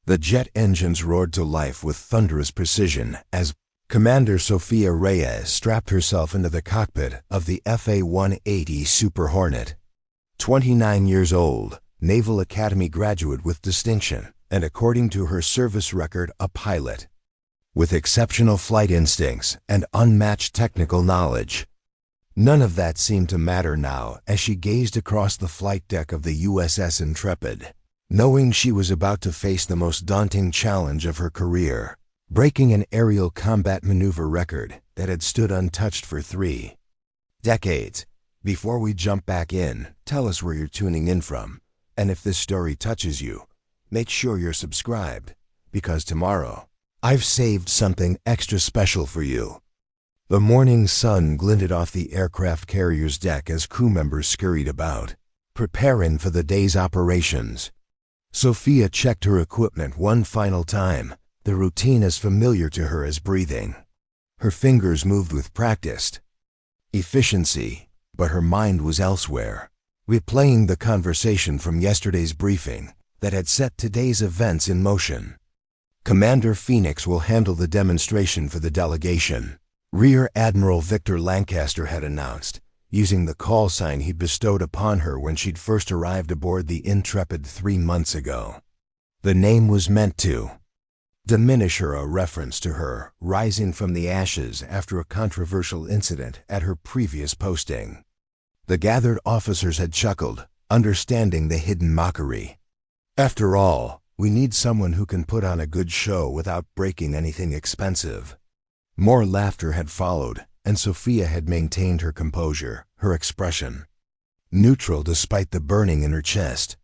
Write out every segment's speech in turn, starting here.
The jet engines roared to life with thunderous precision as Commander Sophia Reyes strapped herself into the cockpit of the A-18E Super Hornet. 29 years old, Naval Academy graduate with distinction, and according to her service record, a pilot. With exceptional flight instincts and unmatched technical knowledge. None of that seemed to matter now as she gazed across the flight deck of the USS Intrepid, knowing she was about to face the most daunting challenge of her career, breaking an aerial combat maneuver record that had stood untouched for 3 decades. Before we jump back in, tell us where you're tuning in from, and if this story touches you, make sure you're subscribed, because tomorrow, I've saved something extra special for you. The morning sun glinted off the aircraft carrier's deck as crew members scurried about, preparing for the day's operations. Sophia checked her equipment one final time, the routine as familiar to her as breathing. Her fingers moved with practiced efficiency, but her mind was elsewhere, replaying the conversation from yesterday's briefing that had set today's events in motion. Commander Phoenix will handle the demonstration for the delegation, Rear Admiral Victor Lancaster had announced, using the call sign he'd bestowed upon her when she'd first arrived aboard the Intrepid 3 months ago. The name was meant to diminish her, a reference to her rising from the ashes after a controversial incident at her previous posting. The gathered officers had chuckled, understanding the hidden mockery. After all, we need someone who can put on a good show without breaking anything expensive. More laughter had followed, and Sophia had maintained her composure, her expression neutral despite the burning in her chest.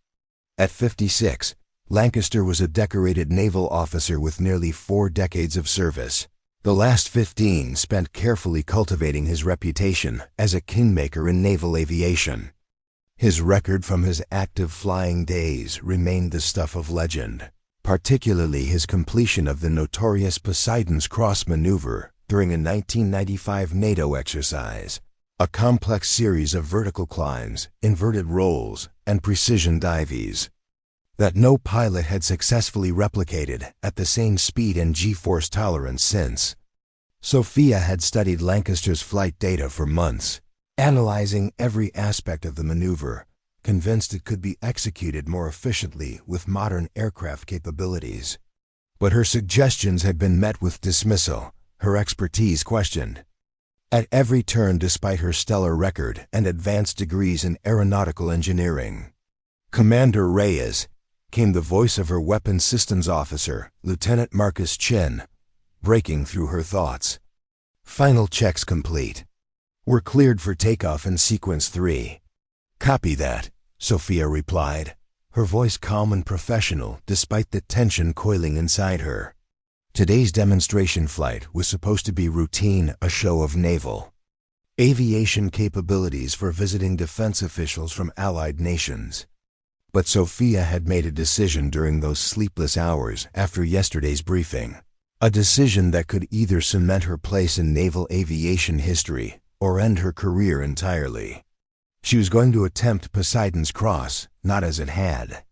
At 56, Lancaster was a decorated naval officer with nearly 4 decades of service, the last 15 spent carefully cultivating his reputation as a kingmaker in naval aviation. His record from his active flying days remained the stuff of legend, particularly his completion of the notorious Poseidon's Cross maneuver during a 1995 NATO exercise, a complex series of vertical climbs, inverted rolls, and precision dives that no pilot had successfully replicated at the same speed and G-force tolerance since. Sophia had studied Lancaster's flight data for months, analyzing every aspect of the maneuver, convinced it could be executed more efficiently with modern aircraft capabilities. But her suggestions had been met with dismissal, her expertise questioned. At every turn, despite her stellar record and advanced degrees in aeronautical engineering, Commander Reyes came the voice of her weapons systems officer, Lieutenant Marcus Chen, breaking through her thoughts. Final checks complete. We're cleared for takeoff in sequence 3. Copy that, Sophia replied, her voice calm and professional despite the tension coiling inside her. Today's demonstration flight was supposed to be routine, a show of naval aviation capabilities for visiting defense officials from allied nations. But Sophia had made a decision during those sleepless hours after yesterday's briefing, a decision that could either cement her place in naval aviation history or end her career entirely. She was going to attempt Poseidon's Cross, not as it had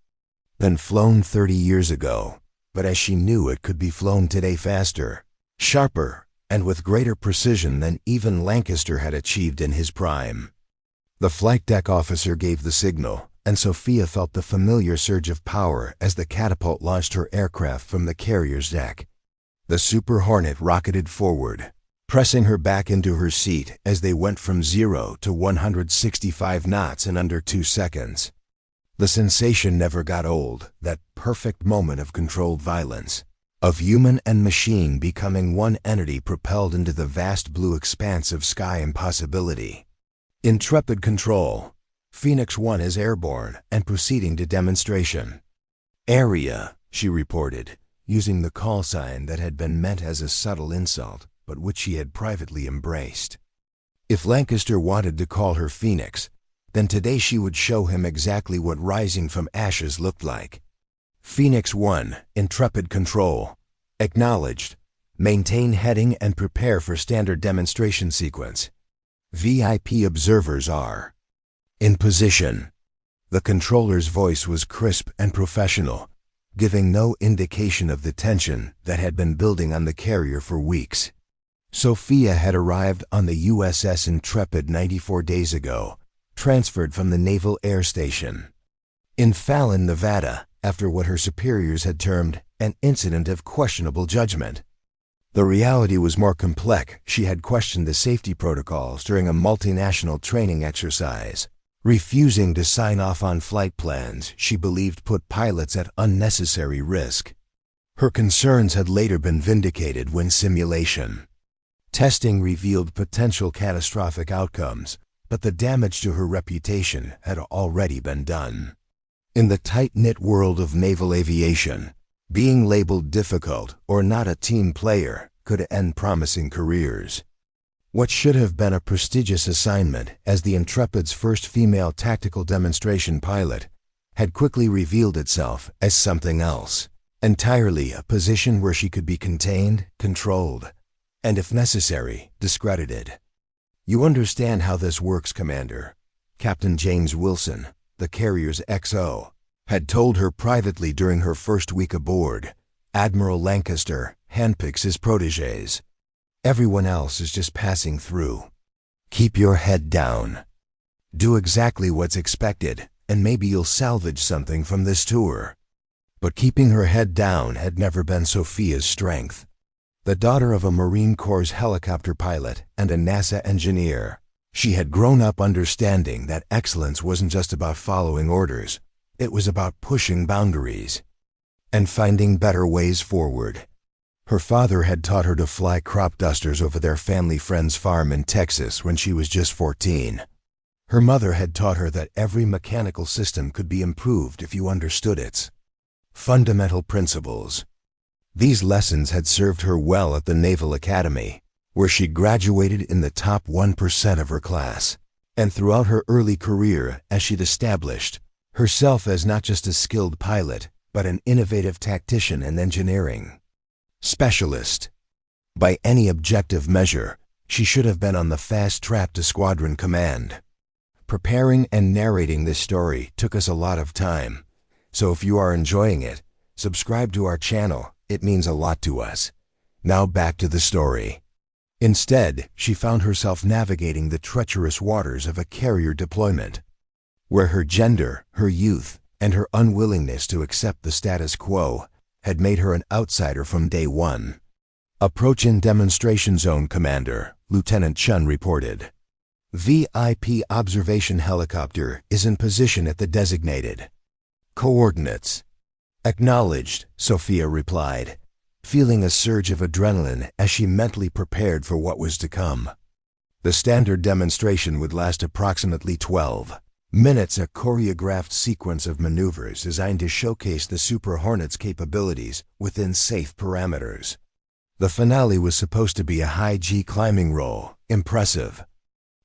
been flown 30 years ago, but as she knew it could be flown today faster, sharper, and with greater precision than even Lancaster had achieved in his prime. The flight deck officer gave the signal, and Sophia felt the familiar surge of power as the catapult launched her aircraft from the carrier's deck. The Super Hornet rocketed forward, pressing her back into her seat as they went from 0 to 165 knots in under 2 seconds. The sensation never got old, that perfect moment of controlled violence, of human and machine becoming one entity propelled into the vast blue expanse of sky impossibility. Intrepid control. Phoenix 1 is airborne and proceeding to demonstration area, she reported, using the call sign that had been meant as a subtle insult, but which she had privately embraced. If Lancaster wanted to call her Phoenix, then today she would show him exactly what rising from ashes looked like. Phoenix 1, Intrepid control. Acknowledged. Maintain heading and prepare for standard demonstration sequence. VIP observers are in position. The controller's voice was crisp and professional, giving no indication of the tension that had been building on the carrier for weeks. Sophia had arrived on the USS Intrepid 94 days ago, transferred from the Naval Air Station in Fallon, Nevada, after what her superiors had termed an incident of questionable judgment. The reality was more complex. She had questioned the safety protocols during a multinational training exercise, refusing to sign off on flight plans she believed put pilots at unnecessary risk. Her concerns had later been vindicated when simulation testing revealed potential catastrophic outcomes, but the damage to her reputation had already been done. In the tight-knit world of naval aviation, being labeled difficult or not a team player could end promising careers. What should have been a prestigious assignment as the Intrepid's first female tactical demonstration pilot had quickly revealed itself as something else, entirely a position where she could be contained, controlled, and if necessary, discredited. "You understand how this works, Commander," Captain James Wilson, the carrier's XO, had told her privately during her first week aboard. "Admiral Lancaster handpicks his protégés. Everyone else is just passing through. Keep your head down. Do exactly what's expected, and maybe you'll salvage something from this tour." But keeping her head down had never been Sophia's strength. The daughter of a Marine Corps helicopter pilot and a NASA engineer, she had grown up understanding that excellence wasn't just about following orders. It was about pushing boundaries and finding better ways forward. Her father had taught her to fly crop dusters over their family friend's farm in Texas when she was just 14. Her mother had taught her that every mechanical system could be improved if you understood its fundamental principles. These lessons had served her well at the Naval Academy, where she graduated in the top 1% of her class, and throughout her early career as she'd established herself as not just a skilled pilot, but an innovative tactician and engineering specialist. By any objective measure, she should have been on the fast track to squadron command. Preparing and narrating this story took us a lot of time, so if you are enjoying it, subscribe to our channel. It means a lot to us. Now back to the story. Instead, she found herself navigating the treacherous waters of a carrier deployment, where her gender, her youth, and her unwillingness to accept the status quo had made her an outsider from day one. "Approach in demonstration zone, Commander," Lieutenant Chun reported. "VIP observation helicopter is in position at the designated coordinates." "Acknowledged," Sophia replied, feeling a surge of adrenaline as she mentally prepared for what was to come. The standard demonstration would last approximately 12 minutes, a choreographed sequence of maneuvers designed to showcase the Super Hornet's capabilities within safe parameters. The finale was supposed to be a high-G climbing roll, impressive,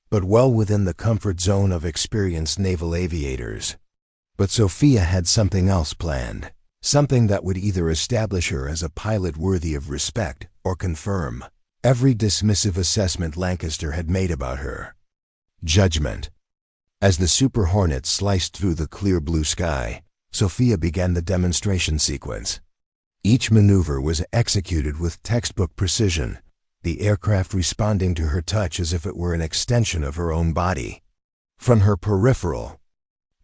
but well within the comfort zone of experienced naval aviators. But Sophia had something else planned. Something that would either establish her as a pilot worthy of respect or confirm every dismissive assessment Lancaster had made about her. Judgment. As the Super Hornet sliced through the clear blue sky, Sophia began the demonstration sequence. Each maneuver was executed with textbook precision, the aircraft responding to her touch as if it were an extension of her own body. From her peripheral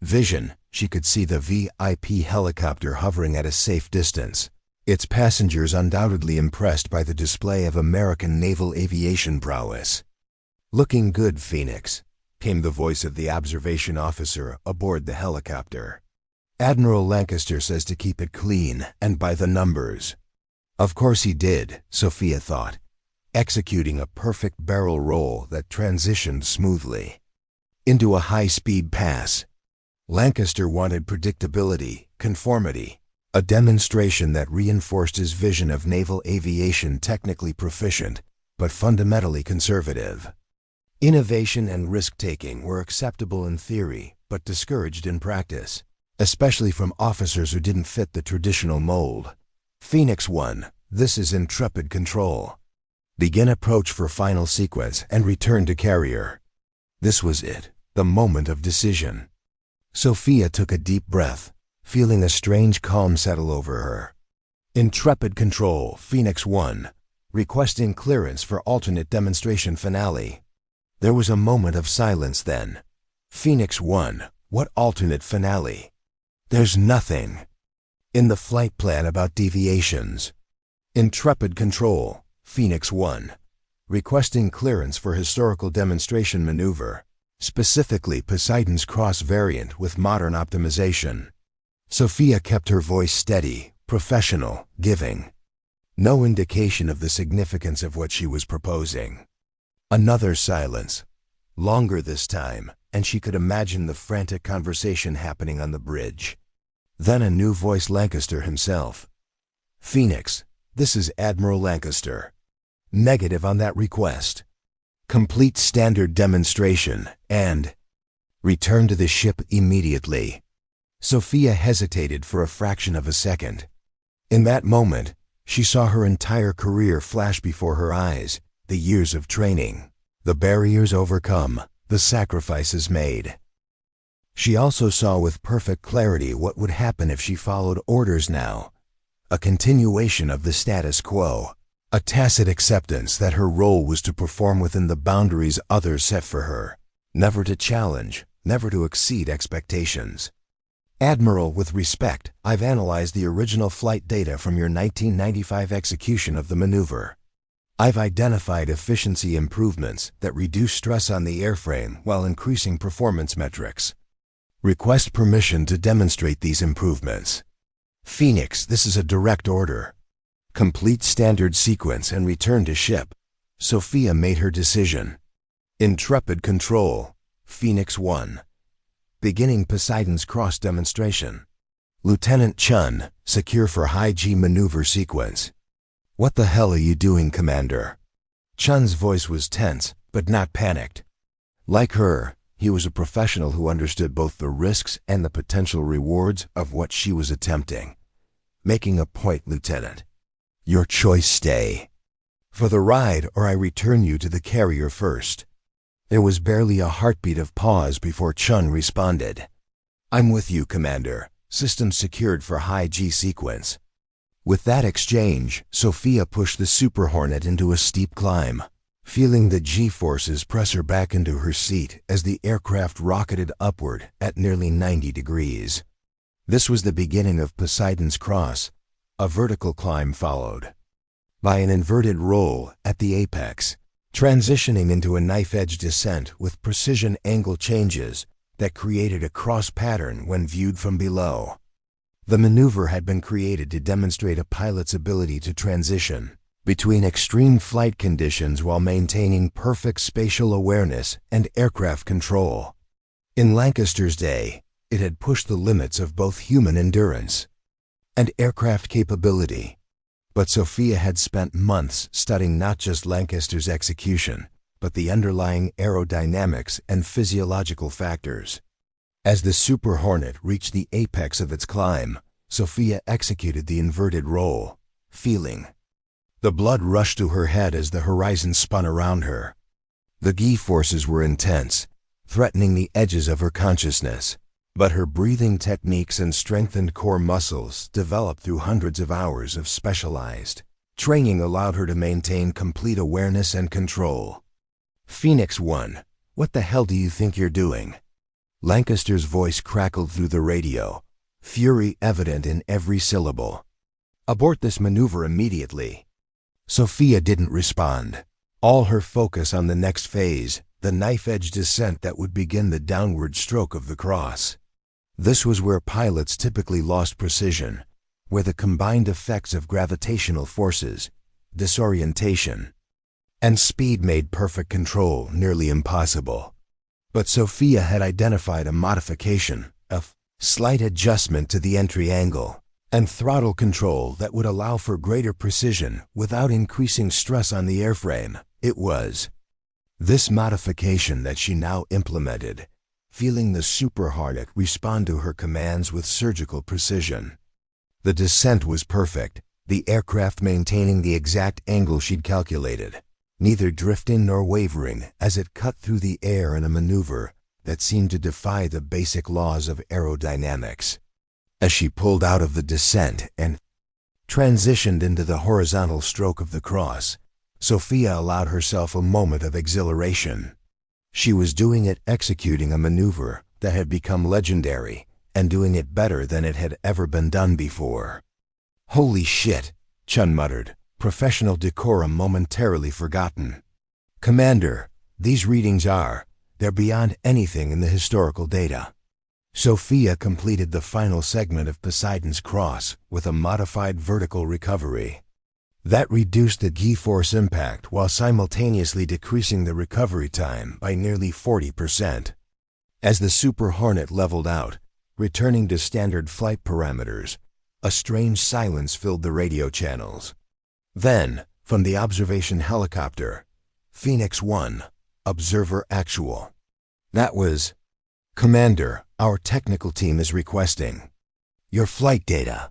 vision, she could see the VIP helicopter hovering at a safe distance, its passengers undoubtedly impressed by the display of American naval aviation prowess. "Looking good, Phoenix," came the voice of the observation officer aboard the helicopter. "Admiral Lancaster says to keep it clean and by the numbers." Of course he did, Sophia thought, executing a perfect barrel roll that transitioned smoothly into a high-speed pass. Lancaster wanted predictability, conformity, a demonstration that reinforced his vision of naval aviation, technically proficient, but fundamentally conservative. Innovation and risk-taking were acceptable in theory, but discouraged in practice, especially from officers who didn't fit the traditional mold. "Phoenix 1, this is Intrepid Control. Begin approach for final sequence and return to carrier." This was it, the moment of decision. Sophia took a deep breath, feeling a strange calm settle over her. Intrepid Control, Phoenix 1, requesting clearance for alternate demonstration finale. There was a moment of silence then. Phoenix 1, what alternate finale? There's nothing in the flight plan about deviations. Intrepid Control, Phoenix 1, requesting clearance for historical demonstration maneuver, specifically Poseidon's Cross variant with modern optimization. Sophia kept her voice steady, professional, giving no indication of the significance of what she was proposing. Another silence, longer this time, and she could imagine the frantic conversation happening on the bridge. Then a new voice, Lancaster himself. Phoenix, this is Admiral Lancaster. Negative on that request. Complete standard demonstration and return to the ship immediately. Sophia hesitated for a fraction of a second. In that moment, she saw her entire career flash before her eyes, the years of training, the barriers overcome, the sacrifices made. She also saw with perfect clarity what would happen if she followed orders now. A continuation of the status quo, a tacit acceptance that her role was to perform within the boundaries others set for her, never to challenge, never to exceed expectations. Admiral, with respect, I've analyzed the original flight data from your 1995 execution of the maneuver. I've identified efficiency improvements that reduce stress on the airframe while increasing performance metrics. Request permission to demonstrate these improvements. Phoenix, this is a direct order. Complete standard sequence and return to ship. Sophia made her decision. Intrepid Control, Phoenix 1. Beginning Poseidon's Cross demonstration. Lieutenant Chun, secure for high G maneuver sequence. What the hell are you doing, Commander? Chun's voice was tense, but not panicked. Like her, he was a professional who understood both the risks and the potential rewards of what she was attempting. Making a point, Lieutenant. Your choice, stay for the ride or I return you to the carrier first. There was barely a heartbeat of pause before Chun responded. I'm with you, Commander. System secured for high G sequence. With that exchange, Sophia pushed the Super Hornet into a steep climb, feeling the G-forces press her back into her seat as the aircraft rocketed upward at nearly 90 degrees. This was the beginning of Poseidon's Cross. A vertical climb followed by an inverted roll at the apex, transitioning into a knife-edge descent with precision angle changes that created a cross pattern when viewed from below. The maneuver had been created to demonstrate a pilot's ability to transition between extreme flight conditions while maintaining perfect spatial awareness and aircraft control. In Lancaster's day, it had pushed the limits of both human endurance and aircraft capability. But Sophia had spent months studying not just Lancaster's execution, but the underlying aerodynamics and physiological factors. As the Super Hornet reached the apex of its climb, Sophia executed the inverted roll, feeling the blood rushed to her head as the horizon spun around her. The G-forces were intense, threatening the edges of her consciousness, but her breathing techniques and strengthened core muscles developed through hundreds of hours of specialized training allowed her to maintain complete awareness and control. Phoenix 1, what the hell do you think you're doing? Lancaster's voice crackled through the radio, fury evident in every syllable. Abort this maneuver immediately. Sophia didn't respond, all her focus on the next phase, the knife-edge descent that would begin the downward stroke of the cross. This was where pilots typically lost precision, where the combined effects of gravitational forces, disorientation, and speed made perfect control nearly impossible. But Sophia had identified a modification, a slight adjustment to the entry angle, and throttle control that would allow for greater precision without increasing stress on the airframe. It was this modification that she now implemented, feeling the Super Hornet respond to her commands with surgical precision. The descent was perfect, the aircraft maintaining the exact angle she'd calculated, neither drifting nor wavering as it cut through the air in a maneuver that seemed to defy the basic laws of aerodynamics. As she pulled out of the descent and transitioned into the horizontal stroke of the cross, Sophia allowed herself a moment of exhilaration. She was executing a maneuver that had become legendary, and doing it better than it had ever been done before. "Holy shit," Chun muttered, professional decorum momentarily forgotten. "Commander, these readings they're beyond anything in the historical data." Sophia completed the final segment of Poseidon's Cross with a modified vertical recovery. That reduced the G-force impact while simultaneously decreasing the recovery time by nearly 40%. As the Super Hornet leveled out, returning to standard flight parameters, a strange silence filled the radio channels. Then, from the observation helicopter, Phoenix 1, Observer Actual. That was, "Commander, our technical team is requesting your flight data.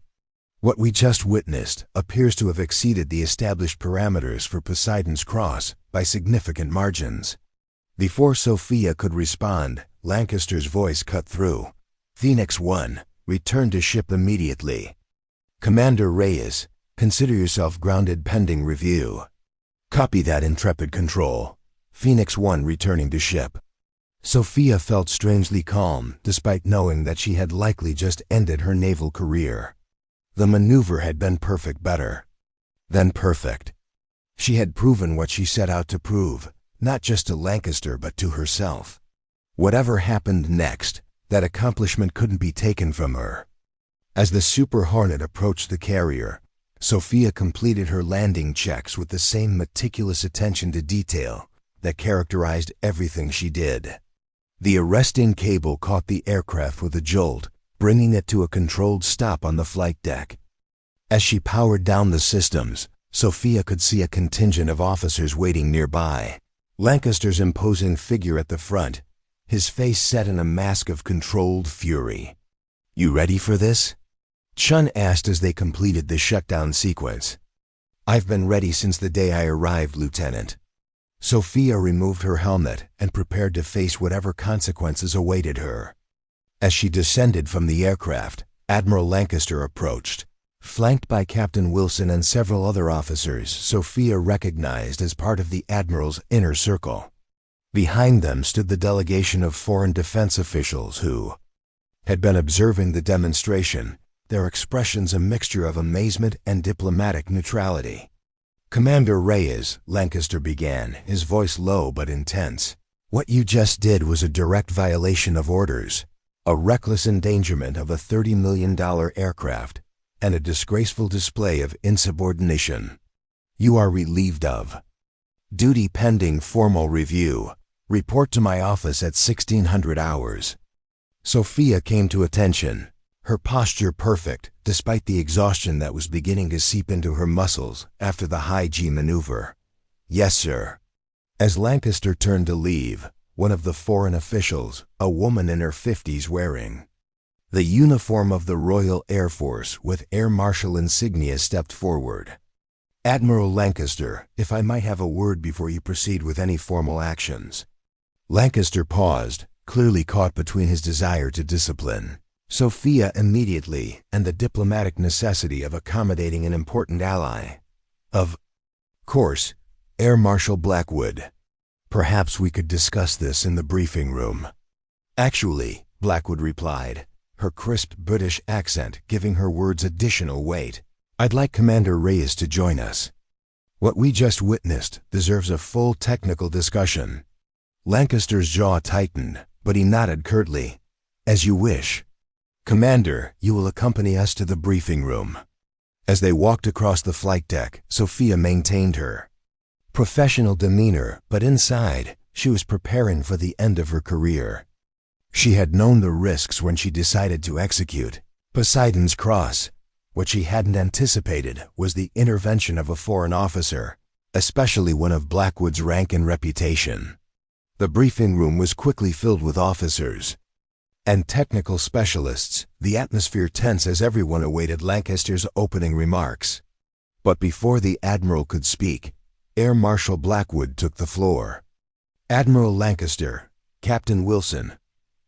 What we just witnessed appears to have exceeded the established parameters for Poseidon's Cross by significant margins." Before Sophia could respond, Lancaster's voice cut through. "Phoenix 1, return to ship immediately. Commander Reyes, consider yourself grounded pending review." "Copy that, Intrepid Control. Phoenix 1 returning to ship." Sophia felt strangely calm despite knowing that she had likely just ended her naval career. The maneuver had been better than perfect. She had proven what she set out to prove, not just to Lancaster but to herself. Whatever happened next, that accomplishment couldn't be taken from her. As the Super Hornet approached the carrier, Sophia completed her landing checks with the same meticulous attention to detail that characterized everything she did. The arresting cable caught the aircraft with a jolt, bringing it to a controlled stop on the flight deck. As she powered down the systems, Sophia could see a contingent of officers waiting nearby. Lancaster's imposing figure at the front, his face set in a mask of controlled fury. "You ready for this?" Chun asked as they completed the shutdown sequence. "I've been ready since the day I arrived, Lieutenant." Sophia removed her helmet and prepared to face whatever consequences awaited her. As she descended from the aircraft, Admiral Lancaster approached. Flanked by Captain Wilson and several other officers Sophia recognized as part of the Admiral's inner circle. Behind them stood the delegation of foreign defense officials who had been observing the demonstration, their expressions a mixture of amazement and diplomatic neutrality. "Commander Reyes," Lancaster began, his voice low but intense, "what you just did was a direct violation of orders, a reckless endangerment of a $30 million aircraft, and a disgraceful display of insubordination. You are relieved of duty pending formal review. Report to my office at 1600 hours." Sophia came to attention, her posture perfect despite the exhaustion that was beginning to seep into her muscles after the high-G maneuver. "Yes, sir." As Lancaster turned to leave, one of the foreign officials, a woman in her 50s wearing the uniform of the Royal Air Force with Air Marshal insignia, stepped forward. "Admiral Lancaster, if I might have a word before you proceed with any formal actions." Lancaster paused, clearly caught between his desire to discipline Sophia immediately and the diplomatic necessity of accommodating an important ally. "Of course, Air Marshal Blackwood. Perhaps we could discuss this in the briefing room." "Actually," Blackwood replied, her crisp British accent giving her words additional weight, "I'd like Commander Reyes to join us. What we just witnessed deserves a full technical discussion." Lancaster's jaw tightened, but he nodded curtly. "As you wish. Commander, you will accompany us to the briefing room." As they walked across the flight deck, Sophia maintained her professional demeanor, but inside, she was preparing for the end of her career. She had known the risks when she decided to execute Poseidon's Cross. What she hadn't anticipated was the intervention of a foreign officer, especially one of Blackwood's rank and reputation. The briefing room was quickly filled with officers and technical specialists, the atmosphere tense as everyone awaited Lancaster's opening remarks. But before the Admiral could speak, Air Marshal Blackwood took the floor. "Admiral Lancaster, Captain Wilson,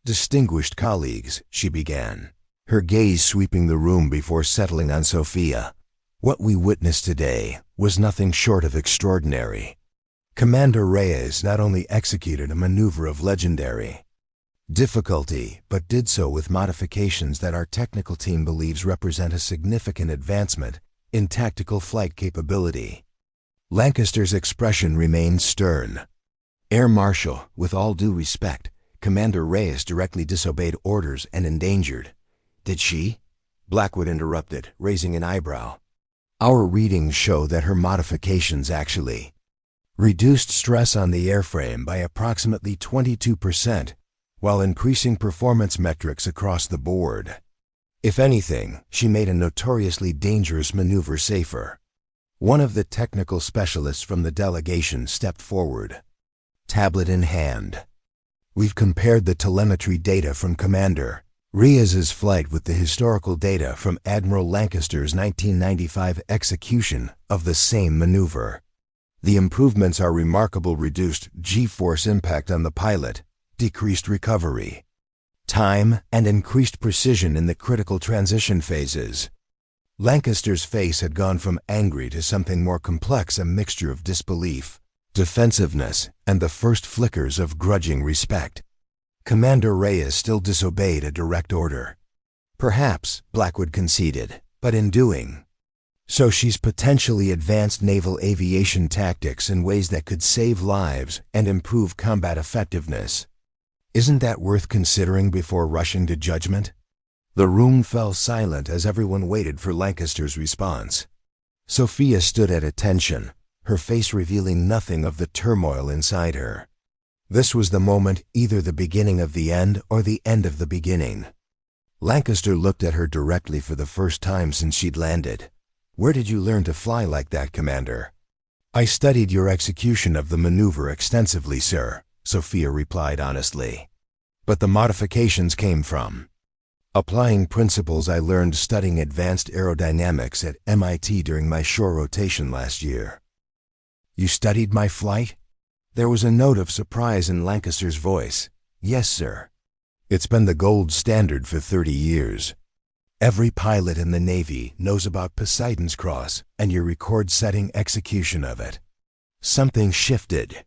distinguished colleagues," she began, her gaze sweeping the room before settling on Sophia. What we witnessed today was nothing short of extraordinary. Commander Reyes not only executed a maneuver of legendary difficulty, but did so with modifications that our technical team believes represent a significant advancement in tactical flight capability. Lancaster's expression remained stern. Air Marshal, with all due respect, Commander Reyes directly disobeyed orders and endangered. Did she? Blackwood interrupted, raising an eyebrow. Our readings show that her modifications actually reduced stress on the airframe by approximately 22%, while increasing performance metrics across the board. If anything, she made a notoriously dangerous maneuver safer. One of the technical specialists from the delegation stepped forward, tablet in hand. We've compared the telemetry data from Commander Reyes's flight with the historical data from Admiral Lancaster's 1995 execution of the same maneuver. The improvements are remarkable: reduced G-force impact on the pilot, decreased recovery time, and increased precision in the critical transition phases. Lancaster's face had gone from angry to something more complex, a mixture of disbelief, defensiveness, and the first flickers of grudging respect. Commander Reyes still disobeyed a direct order. Perhaps, Blackwood conceded, but in doing so she's potentially advanced naval aviation tactics in ways that could save lives and improve combat effectiveness. Isn't that worth considering before rushing to judgment? The room fell silent as everyone waited for Lancaster's response. Sophia stood at attention, her face revealing nothing of the turmoil inside her. This was the moment, either the beginning of the end or the end of the beginning. Lancaster looked at her directly for the first time since she'd landed. Where did you learn to fly like that, Commander? I studied your execution of the maneuver extensively, sir, Sophia replied honestly. But the modifications came from applying principles I learned studying advanced aerodynamics at MIT during my shore rotation last year. You studied my flight? There was a note of surprise in Lancaster's voice. Yes, sir. It's been the gold standard for 30 years. Every pilot in the Navy knows about Poseidon's Cross and your record-setting execution of it. Something shifted.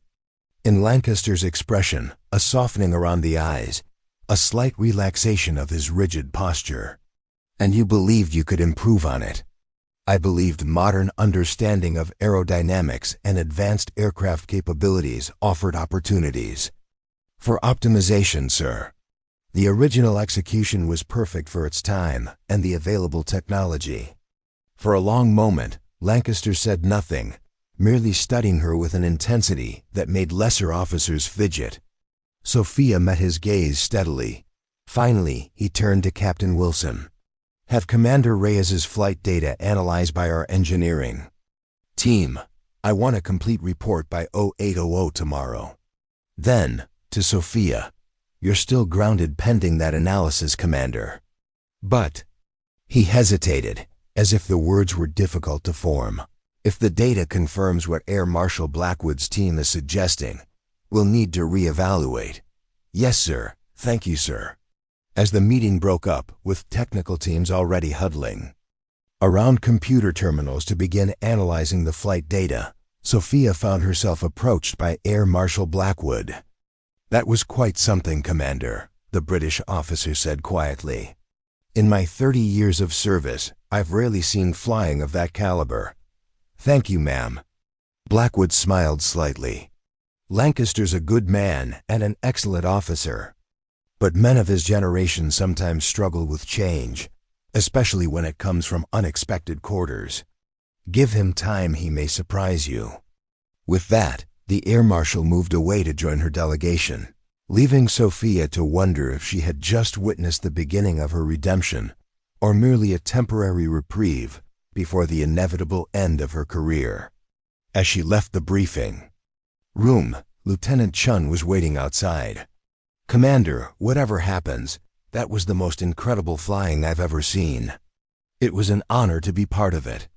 In Lancaster's expression, a softening around the eyes, a slight relaxation of his rigid posture. And you believed you could improve on it. I believed modern understanding of aerodynamics and advanced aircraft capabilities offered opportunities for optimization, sir. The original execution was perfect for its time and the available technology. For a long moment, Lancaster said nothing, merely studying her with an intensity that made lesser officers fidget. Sophia met his gaze steadily. Finally, he turned to Captain Wilson. Have Commander Reyes's flight data analyzed by our engineering team. I want a complete report by 0800 tomorrow. Then, to Sophia. You're still grounded pending that analysis, Commander. But he hesitated, as if the words were difficult to form. If the data confirms what Air Marshal Blackwood's team is suggesting, we'll need to reevaluate. Yes, sir. Thank you, sir. As the meeting broke up, with technical teams already huddling around computer terminals to begin analyzing the flight data, Sophia found herself approached by Air Marshal Blackwood. That was quite something, Commander, the British officer said quietly. In my 30 years of service, I've rarely seen flying of that caliber. Thank you, ma'am. Blackwood smiled slightly. Lancaster's a good man and an excellent officer. But men of his generation sometimes struggle with change, especially when it comes from unexpected quarters. Give him time, he may surprise you. With that, the Air Marshal moved away to join her delegation, leaving Sophia to wonder if she had just witnessed the beginning of her redemption, or merely a temporary reprieve before the inevitable end of her career. As she left the briefing room, Lieutenant Chun was waiting outside. Commander, whatever happens, that was the most incredible flying I've ever seen. It was an honor to be part of it.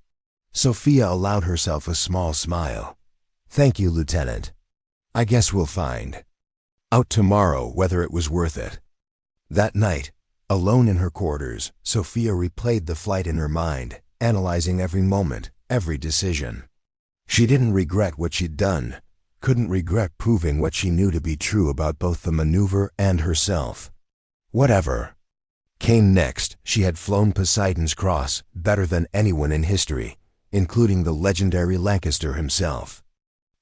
Sophia allowed herself a small smile. Thank you, Lieutenant. I guess we'll find out tomorrow whether it was worth it. That night, Alone in her quarters, Sophia replayed the flight in her mind, analyzing every moment, every decision. She didn't regret what she'd done, couldn't regret proving what she knew to be true about both the maneuver and herself. Whatever came next, she had flown Poseidon's Cross better than anyone in history, including the legendary Lancaster himself.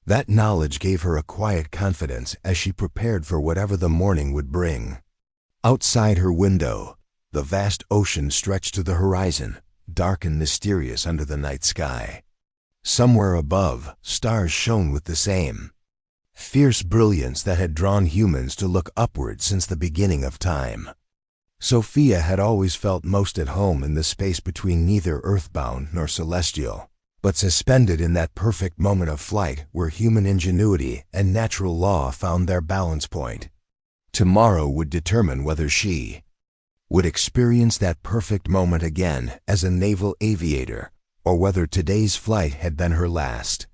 That knowledge gave her a quiet confidence as she prepared for whatever the morning would bring. Outside her window, the vast ocean stretched to the horizon, dark and mysterious under the night sky. Somewhere above, stars shone with the same fierce brilliance that had drawn humans to look upward since the beginning of time. Sophia had always felt most at home in the space between neither earthbound nor celestial, but suspended in that perfect moment of flight where human ingenuity and natural law found their balance point. Tomorrow would determine whether she would experience that perfect moment again as a naval aviator, or whether today's flight had been her last.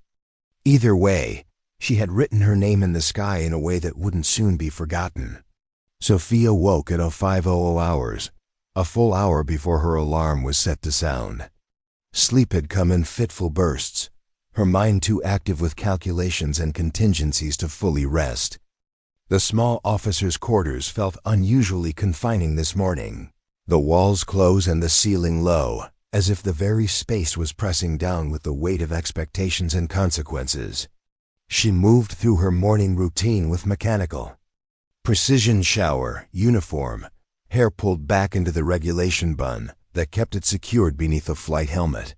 Either way, she had written her name in the sky in a way that wouldn't soon be forgotten. Sophia woke at 05:00 hours, a full hour before her alarm was set to sound. Sleep had come in fitful bursts, her mind too active with calculations and contingencies to fully rest. The small officers' quarters felt unusually confining this morning, the walls close and the ceiling low, as if the very space was pressing down with the weight of expectations and consequences. She moved through her morning routine with mechanical precision: shower, uniform, hair pulled back into the regulation bun that kept it secured beneath a flight helmet.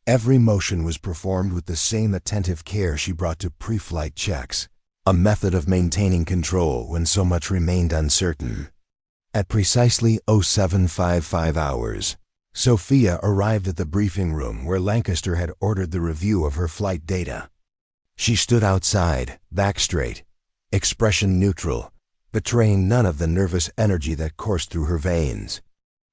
Every motion was performed with the same attentive care she brought to pre-flight checks, a method of maintaining control when so much remained uncertain. At precisely 07:55 hours, Sophia arrived at the briefing room where Lancaster had ordered the review of her flight data. She stood outside, back straight, expression neutral, betraying none of the nervous energy that coursed through her veins.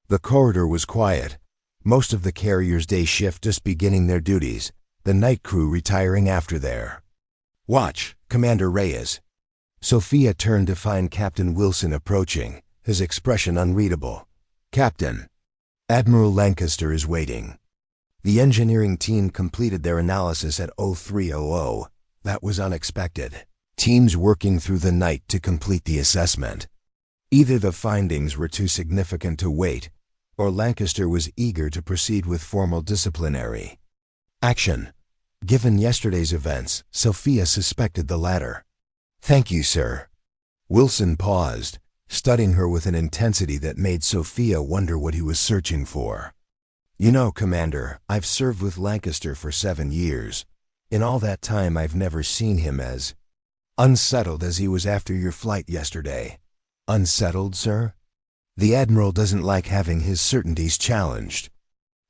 The corridor was quiet, most of the carrier's day shift just beginning their duties, the night crew retiring after their watch. Commander Reyes. Sophia turned to find Captain Wilson approaching, his expression unreadable. Captain, Admiral Lancaster is waiting. The engineering team completed their analysis at 03:00. That was unexpected. Teams working through the night to complete the assessment. Either the findings were too significant to wait, or Lancaster was eager to proceed with formal disciplinary action. Given yesterday's events, Sophia suspected the latter. Thank you, sir. Wilson paused, studying her with an intensity that made Sophia wonder what he was searching for. You know, Commander, I've served with Lancaster for 7 years. In all that time, I've never seen him as unsettled as he was after your flight yesterday. Unsettled, sir? The Admiral doesn't like having his certainties challenged.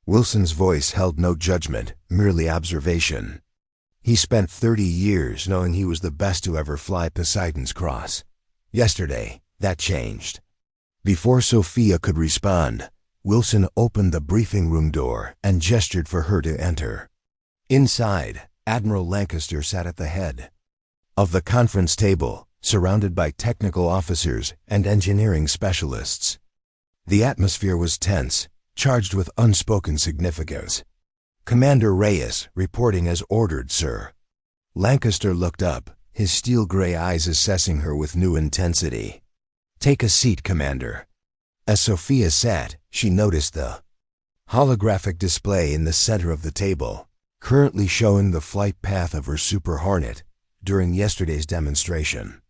Wilson's voice held no judgment, merely observation. He spent 30 years knowing he was the best to ever fly Poseidon's Cross. Yesterday, that changed. Before Sophia could respond, Wilson opened the briefing room door and gestured for her to enter. Inside, Admiral Lancaster sat at the head of the conference table, surrounded by technical officers and engineering specialists. The atmosphere was tense, charged with unspoken significance. Commander Reyes, reporting as ordered, sir. Lancaster looked up, his steel-gray eyes assessing her with new intensity. Take a seat, Commander. As Sophia sat, she noticed the holographic display in the center of the table, currently showing the flight path of her Super Hornet during yesterday's demonstration.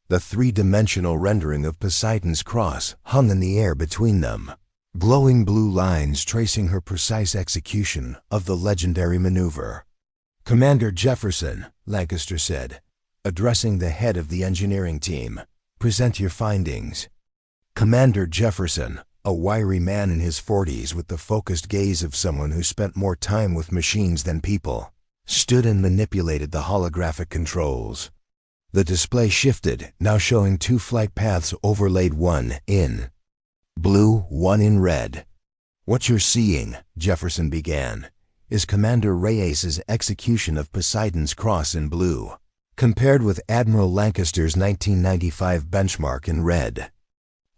The three-dimensional rendering of Poseidon's Cross hung in the air between them, glowing blue lines tracing her precise execution of the legendary maneuver. Commander Jefferson, Lancaster said, addressing the head of the engineering team, present your findings. Commander Jefferson, a wiry man in his 40s with the focused gaze of someone who spent more time with machines than people, stood and manipulated the holographic controls. The display shifted, now showing 2 flight paths overlaid, one in blue, one in red. What you're seeing, Jefferson began, is Commander Reyes's execution of Poseidon's Cross in blue, compared with Admiral Lancaster's 1995 benchmark in red.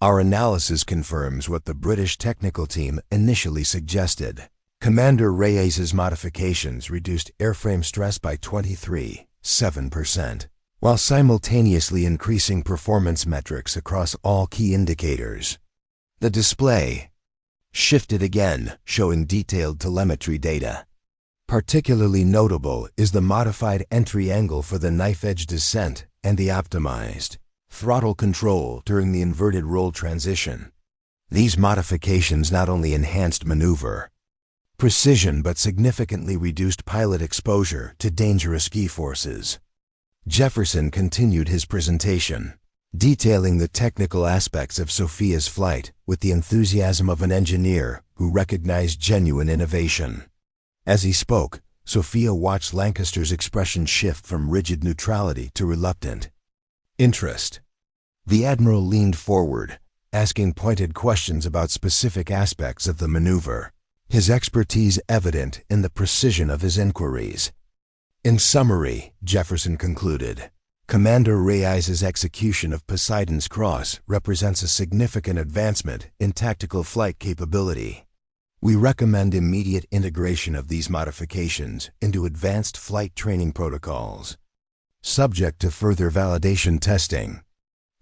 Our analysis confirms what the British technical team initially suggested. Commander Reyes's modifications reduced airframe stress by 23.7%, while simultaneously increasing performance metrics across all key indicators. The display shifted again, showing detailed telemetry data. Particularly notable is the modified entry angle for the knife-edge descent and the optimized throttle control during the inverted roll transition. These modifications not only enhanced maneuver precision but significantly reduced pilot exposure to dangerous G-forces. Jefferson continued his presentation, detailing the technical aspects of Sophia's flight with the enthusiasm of an engineer who recognized genuine innovation. As he spoke, Sophia watched Lancaster's expression shift from rigid neutrality to reluctant interest. The Admiral leaned forward, asking pointed questions about specific aspects of the maneuver, his expertise evident in the precision of his inquiries. In summary, Jefferson concluded, Commander Reyes's execution of Poseidon's Cross represents a significant advancement in tactical flight capability. We recommend immediate integration of these modifications into advanced flight training protocols, subject to further validation testing.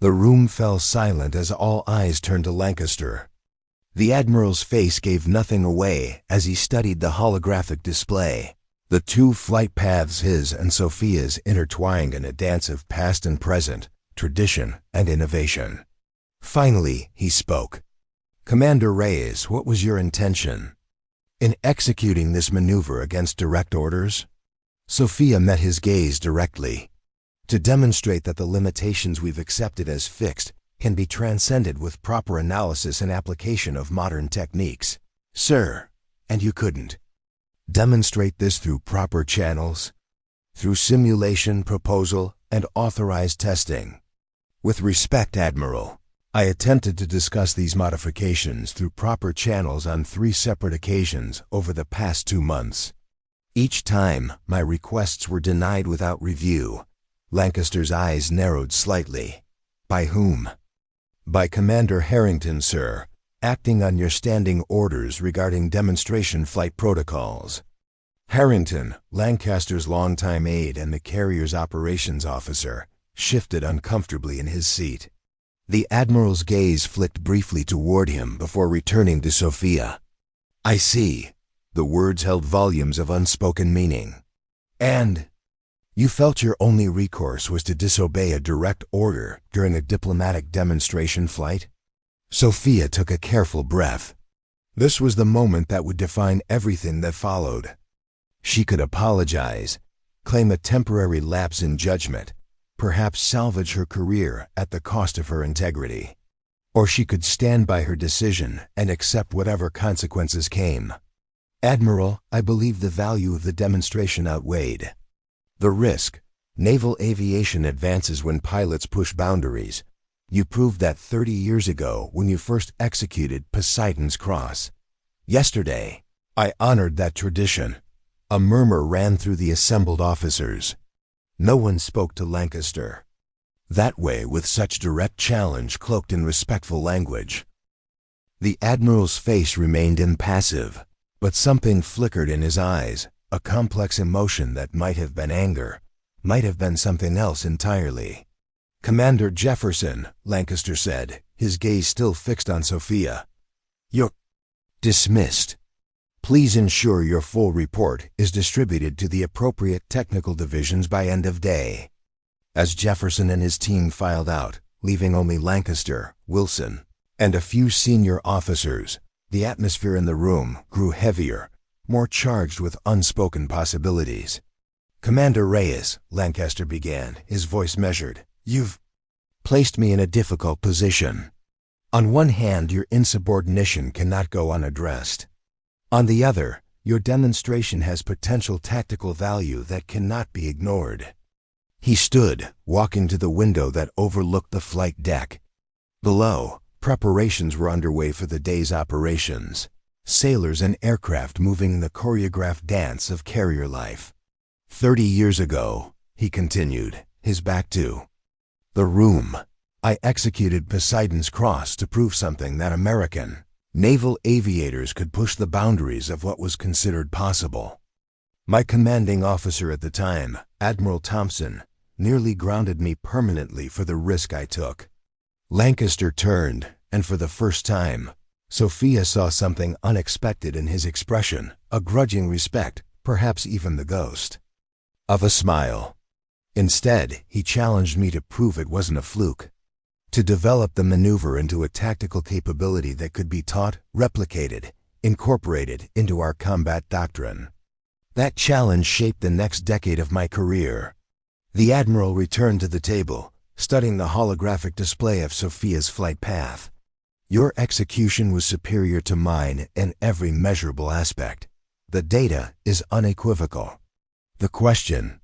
The room fell silent as all eyes turned to Lancaster. The Admiral's face gave nothing away as he studied the holographic display. The two flight paths, his and Sophia's, intertwined in a dance of past and present, tradition and innovation. Finally, he spoke. Commander Reyes, what was your intention in executing this maneuver against direct orders? Sophia met his gaze directly. To demonstrate that the limitations we've accepted as fixed can be transcended with proper analysis and application of modern techniques. Sir, and you couldn't demonstrate this through proper channels, through simulation, proposal, and authorized testing. With respect, Admiral, I attempted to discuss these modifications through proper channels on 3 separate occasions over the past 2 months. Each time, my requests were denied without review. Lancaster's eyes narrowed slightly. By whom? By Commander Harrington, sir, acting on your standing orders regarding demonstration flight protocols. Harrington, Lancaster's longtime aide and the carrier's operations officer, shifted uncomfortably in his seat. The Admiral's gaze flicked briefly toward him before returning to Sophia. I see. The words held volumes of unspoken meaning. And you felt your only recourse was to disobey a direct order during a diplomatic demonstration flight? Sophia took a careful breath. This was the moment that would define everything that followed. She could apologize, claim a temporary lapse in judgment, perhaps salvage her career at the cost of her integrity. Or she could stand by her decision and accept whatever consequences came. Admiral, I believe the value of the demonstration outweighed the risk. Naval aviation advances when pilots push boundaries. You proved that 30 years ago when you first executed Poseidon's Cross. Yesterday, I honored that tradition. A murmur ran through the assembled officers. No one spoke to Lancaster that way with such direct challenge cloaked in respectful language. The Admiral's face remained impassive, but something flickered in his eyes, a complex emotion that might have been anger, might have been something else entirely. Commander Jefferson, Lancaster said, his gaze still fixed on Sophia. You're dismissed. Please ensure your full report is distributed to the appropriate technical divisions by end of day. As Jefferson and his team filed out, leaving only Lancaster, Wilson, and a few senior officers, the atmosphere in the room grew heavier, more charged with unspoken possibilities. Commander Reyes, Lancaster began, his voice measured. You've placed me in a difficult position. On one hand, your insubordination cannot go unaddressed. On the other, your demonstration has potential tactical value that cannot be ignored. He stood, walking to the window that overlooked the flight deck. Below, preparations were underway for the day's operations. Sailors and aircraft moving in the choreographed dance of carrier life. 30 years ago, he continued, his back to the room. I executed Poseidon's Cross to prove something that American naval aviators could push the boundaries of what was considered possible. My commanding officer at the time, Admiral Thompson, nearly grounded me permanently for the risk I took. Lancaster turned, and for the first time, Sophia saw something unexpected in his expression, a grudging respect, perhaps even the ghost of a smile. Instead, he challenged me to prove it wasn't a fluke, to develop the maneuver into a tactical capability that could be taught, replicated, incorporated into our combat doctrine. That challenge shaped the next decade of my career. The Admiral returned to the table, studying the holographic display of Sophia's flight path. Your execution was superior to mine in every measurable aspect. The data is unequivocal. The question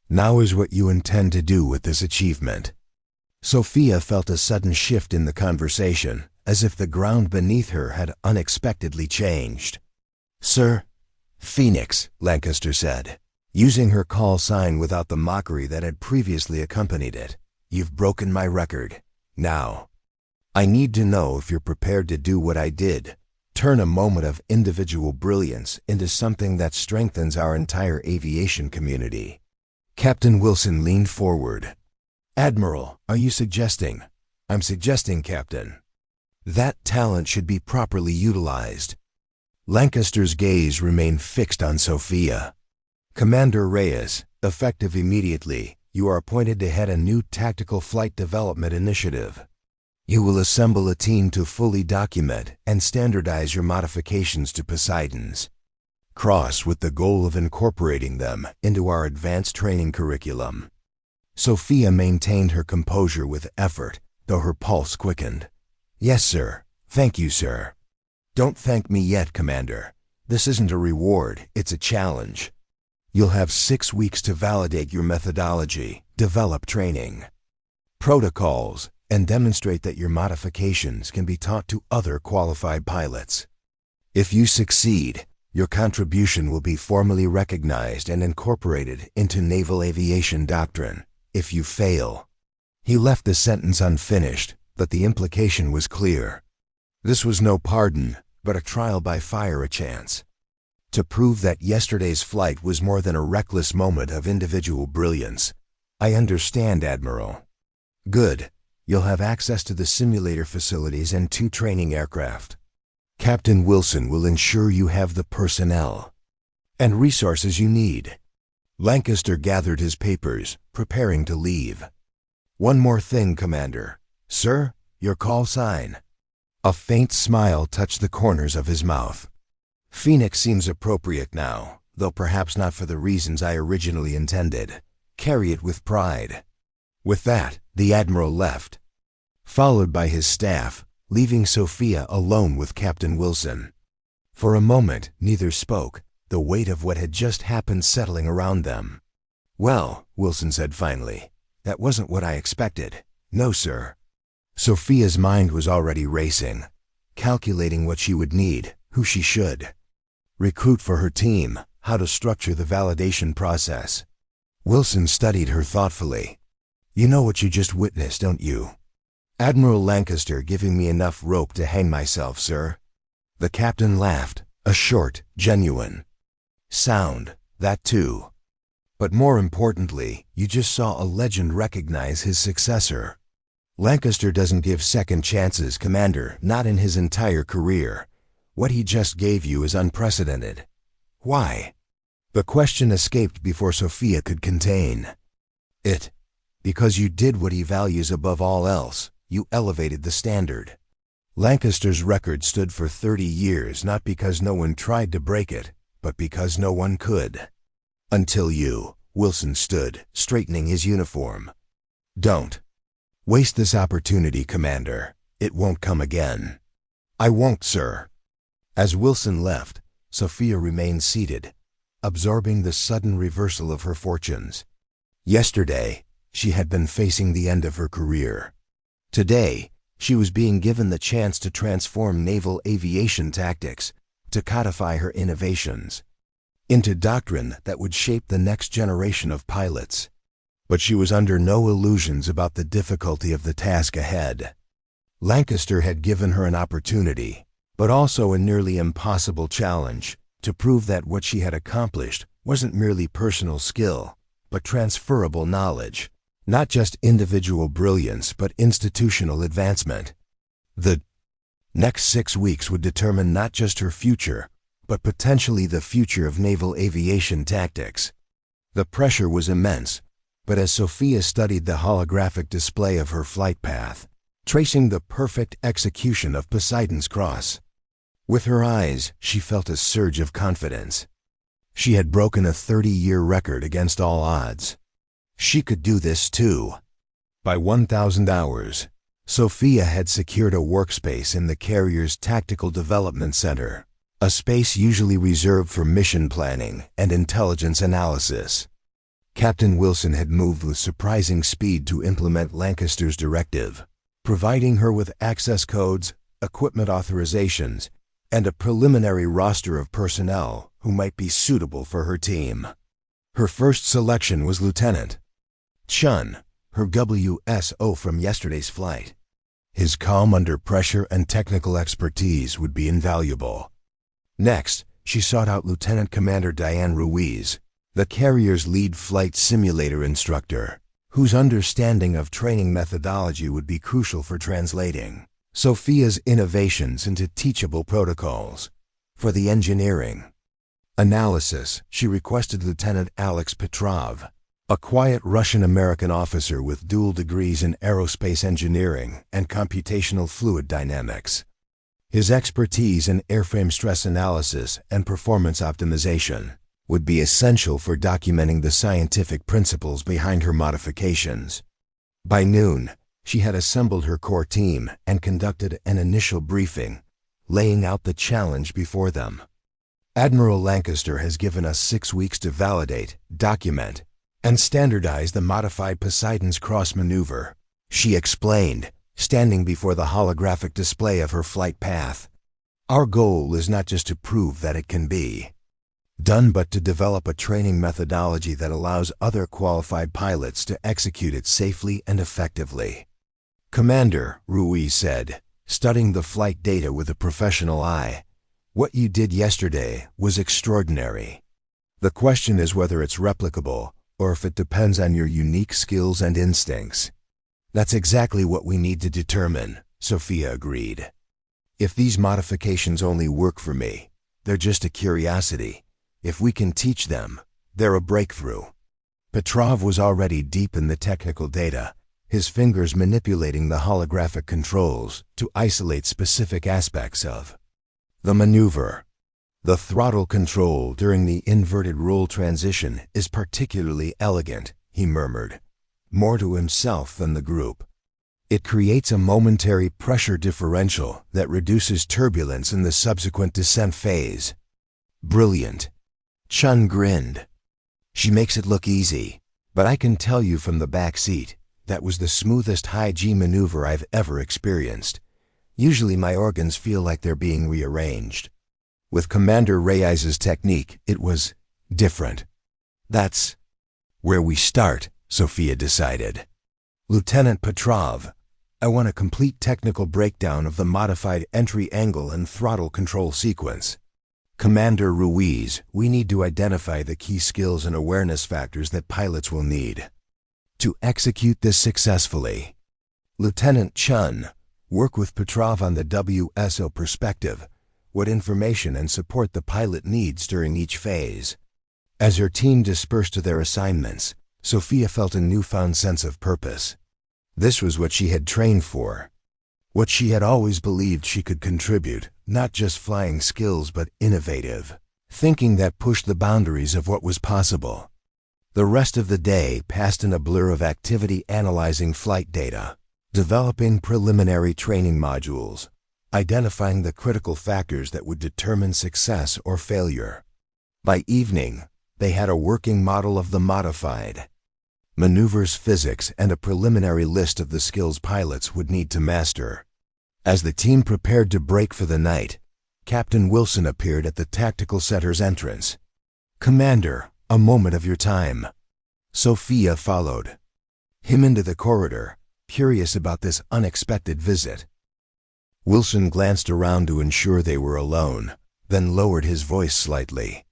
now is what you intend to do with this achievement. Sophia felt a sudden shift in the conversation, as if the ground beneath her had unexpectedly changed. "Sir, Phoenix," Lancaster said, using her call sign without the mockery that had previously accompanied it. "You've broken my record. Now, I need to know if you're prepared to do what I did, turn a moment of individual brilliance into something that strengthens our entire aviation community." Captain Wilson leaned forward. "Admiral, are you suggesting?" "I'm suggesting, Captain, that talent should be properly utilized." Lancaster's gaze remained fixed on Sophia. "Commander Reyes, effective immediately, you are appointed to head a new tactical flight development initiative. You will assemble a team to fully document and standardize your modifications to Poseidon's Cross with the goal of incorporating them into our advanced training curriculum." Sophia maintained her composure with effort, though her pulse quickened. "Yes, sir. Thank you, sir." "Don't thank me yet, Commander. This isn't a reward, it's a challenge. You'll have 6 weeks to validate your methodology, develop training protocols, and demonstrate that your modifications can be taught to other qualified pilots. If you succeed, your contribution will be formally recognized and incorporated into naval aviation doctrine. If you fail—" He left the sentence unfinished, but the implication was clear. This was no pardon, but a trial by fire, a chance to prove that yesterday's flight was more than a reckless moment of individual brilliance. "I understand, Admiral." "Good. You'll have access to the simulator facilities and 2 training aircraft. Captain Wilson will ensure you have the personnel and resources you need." Lancaster gathered his papers, preparing to leave. "One more thing, Commander." "Sir, your call sign." A faint smile touched the corners of his mouth. "Phoenix seems appropriate now, though perhaps not for the reasons I originally intended. Carry it with pride." With that, the Admiral left, followed by his staff, leaving Sophia alone with Captain Wilson. For a moment, neither spoke, the weight of what had just happened settling around them. "Well," Wilson said finally, "that wasn't what I expected." "No, sir." Sophia's mind was already racing, calculating what she would need, who she should recruit for her team, how to structure the validation process. Wilson studied her thoughtfully. "You know what you just witnessed, don't you?" "Admiral Lancaster giving me enough rope to hang myself, sir." The captain laughed, a short, genuine sound, that too. "But more importantly, you just saw a legend recognize his successor. Lancaster doesn't give second chances, Commander, not in his entire career. What he just gave you is unprecedented." "Why?" The question escaped before Sophia could contain it. "Because you did what he values above all else. You elevated the standard." Lancaster's record stood for 30 years not because no one tried to break it, but because no one could. "Until you." Wilson stood, straightening his uniform. "Don't waste this opportunity, Commander. It won't come again." "I won't, sir." As Wilson left, Sophia remained seated, absorbing the sudden reversal of her fortunes. Yesterday, she had been facing the end of her career. Today, she was being given the chance to transform naval aviation tactics, to codify her innovations into doctrine that would shape the next generation of pilots. But she was under no illusions about the difficulty of the task ahead. Lancaster had given her an opportunity, but also a nearly impossible challenge, to prove that what she had accomplished wasn't merely personal skill, but transferable knowledge. Not just individual brilliance, but institutional advancement. The next 6 weeks would determine not just her future, but potentially the future of naval aviation tactics. The pressure was immense, but as Sophia studied the holographic display of her flight path, tracing the perfect execution of Poseidon's Cross, with her eyes, she felt a surge of confidence. She had broken a 30-year record against all odds. She could do this too. By 1,000 hours, Sophia had secured a workspace in the carrier's Tactical Development Center, a space usually reserved for mission planning and intelligence analysis. Captain Wilson had moved with surprising speed to implement Lancaster's directive, providing her with access codes, equipment authorizations, and a preliminary roster of personnel who might be suitable for her team. Her first selection was Lieutenant Chun, her WSO from yesterday's flight. His calm under pressure and technical expertise would be invaluable. Next, she sought out Lieutenant Commander Diane Ruiz, the carrier's lead flight simulator instructor, whose understanding of training methodology would be crucial for translating Sophia's innovations into teachable protocols. For the engineering analysis, she requested Lieutenant Alex Petrov, a quiet Russian-American officer with dual degrees in aerospace engineering and computational fluid dynamics. His expertise in airframe stress analysis and performance optimization would be essential for documenting the scientific principles behind her modifications. By noon, she had assembled her core team and conducted an initial briefing, laying out the challenge before them. Admiral Lancaster has given us 6 weeks to validate, document, and standardize the modified Poseidon's Cross maneuver, she explained, standing before the holographic display of her flight path. Our goal is not just to prove that it can be done, but to develop a training methodology that allows other qualified pilots to execute it safely and effectively. Commander, Ruiz said, studying the flight data with a professional eye, what you did yesterday was extraordinary. The question is whether it's replicable, or if it depends on your unique skills and instincts. That's exactly what we need to determine, Sophia agreed. If these modifications only work for me, they're just a curiosity. If we can teach them, they're a breakthrough. Petrov was already deep in the technical data, his fingers manipulating the holographic controls to isolate specific aspects of the maneuver. The throttle control during the inverted roll transition is particularly elegant, he murmured, more to himself than the group. It creates a momentary pressure differential that reduces turbulence in the subsequent descent phase. Brilliant. Chun grinned. She makes it look easy, but I can tell you from the back seat, that was the smoothest high-G maneuver I've ever experienced. Usually my organs feel like they're being rearranged. With Commander Reyes' technique, it was different. That's where we start, Sophia decided. Lieutenant Petrov, I want a complete technical breakdown of the modified entry angle and throttle control sequence. Commander Ruiz, we need to identify the key skills and awareness factors that pilots will need to execute this successfully. Lieutenant Chun, work with Petrov on the WSO perspective, what information and support the pilot needs during each phase. As her team dispersed to their assignments, Sophia felt a newfound sense of purpose. This was what she had trained for, what she had always believed she could contribute, not just flying skills but innovative thinking that pushed the boundaries of what was possible. The rest of the day passed in a blur of activity analyzing flight data, developing preliminary training modules, identifying the critical factors that would determine success or failure. By evening, they had a working model of the modified maneuvers physics and a preliminary list of the skills pilots would need to master. As the team prepared to break for the night, Captain Wilson appeared at the tactical center's entrance. "Commander, a moment of your time." Sophia followed him into the corridor, curious about this unexpected visit. Wilson glanced around to ensure they were alone, then lowered his voice slightly.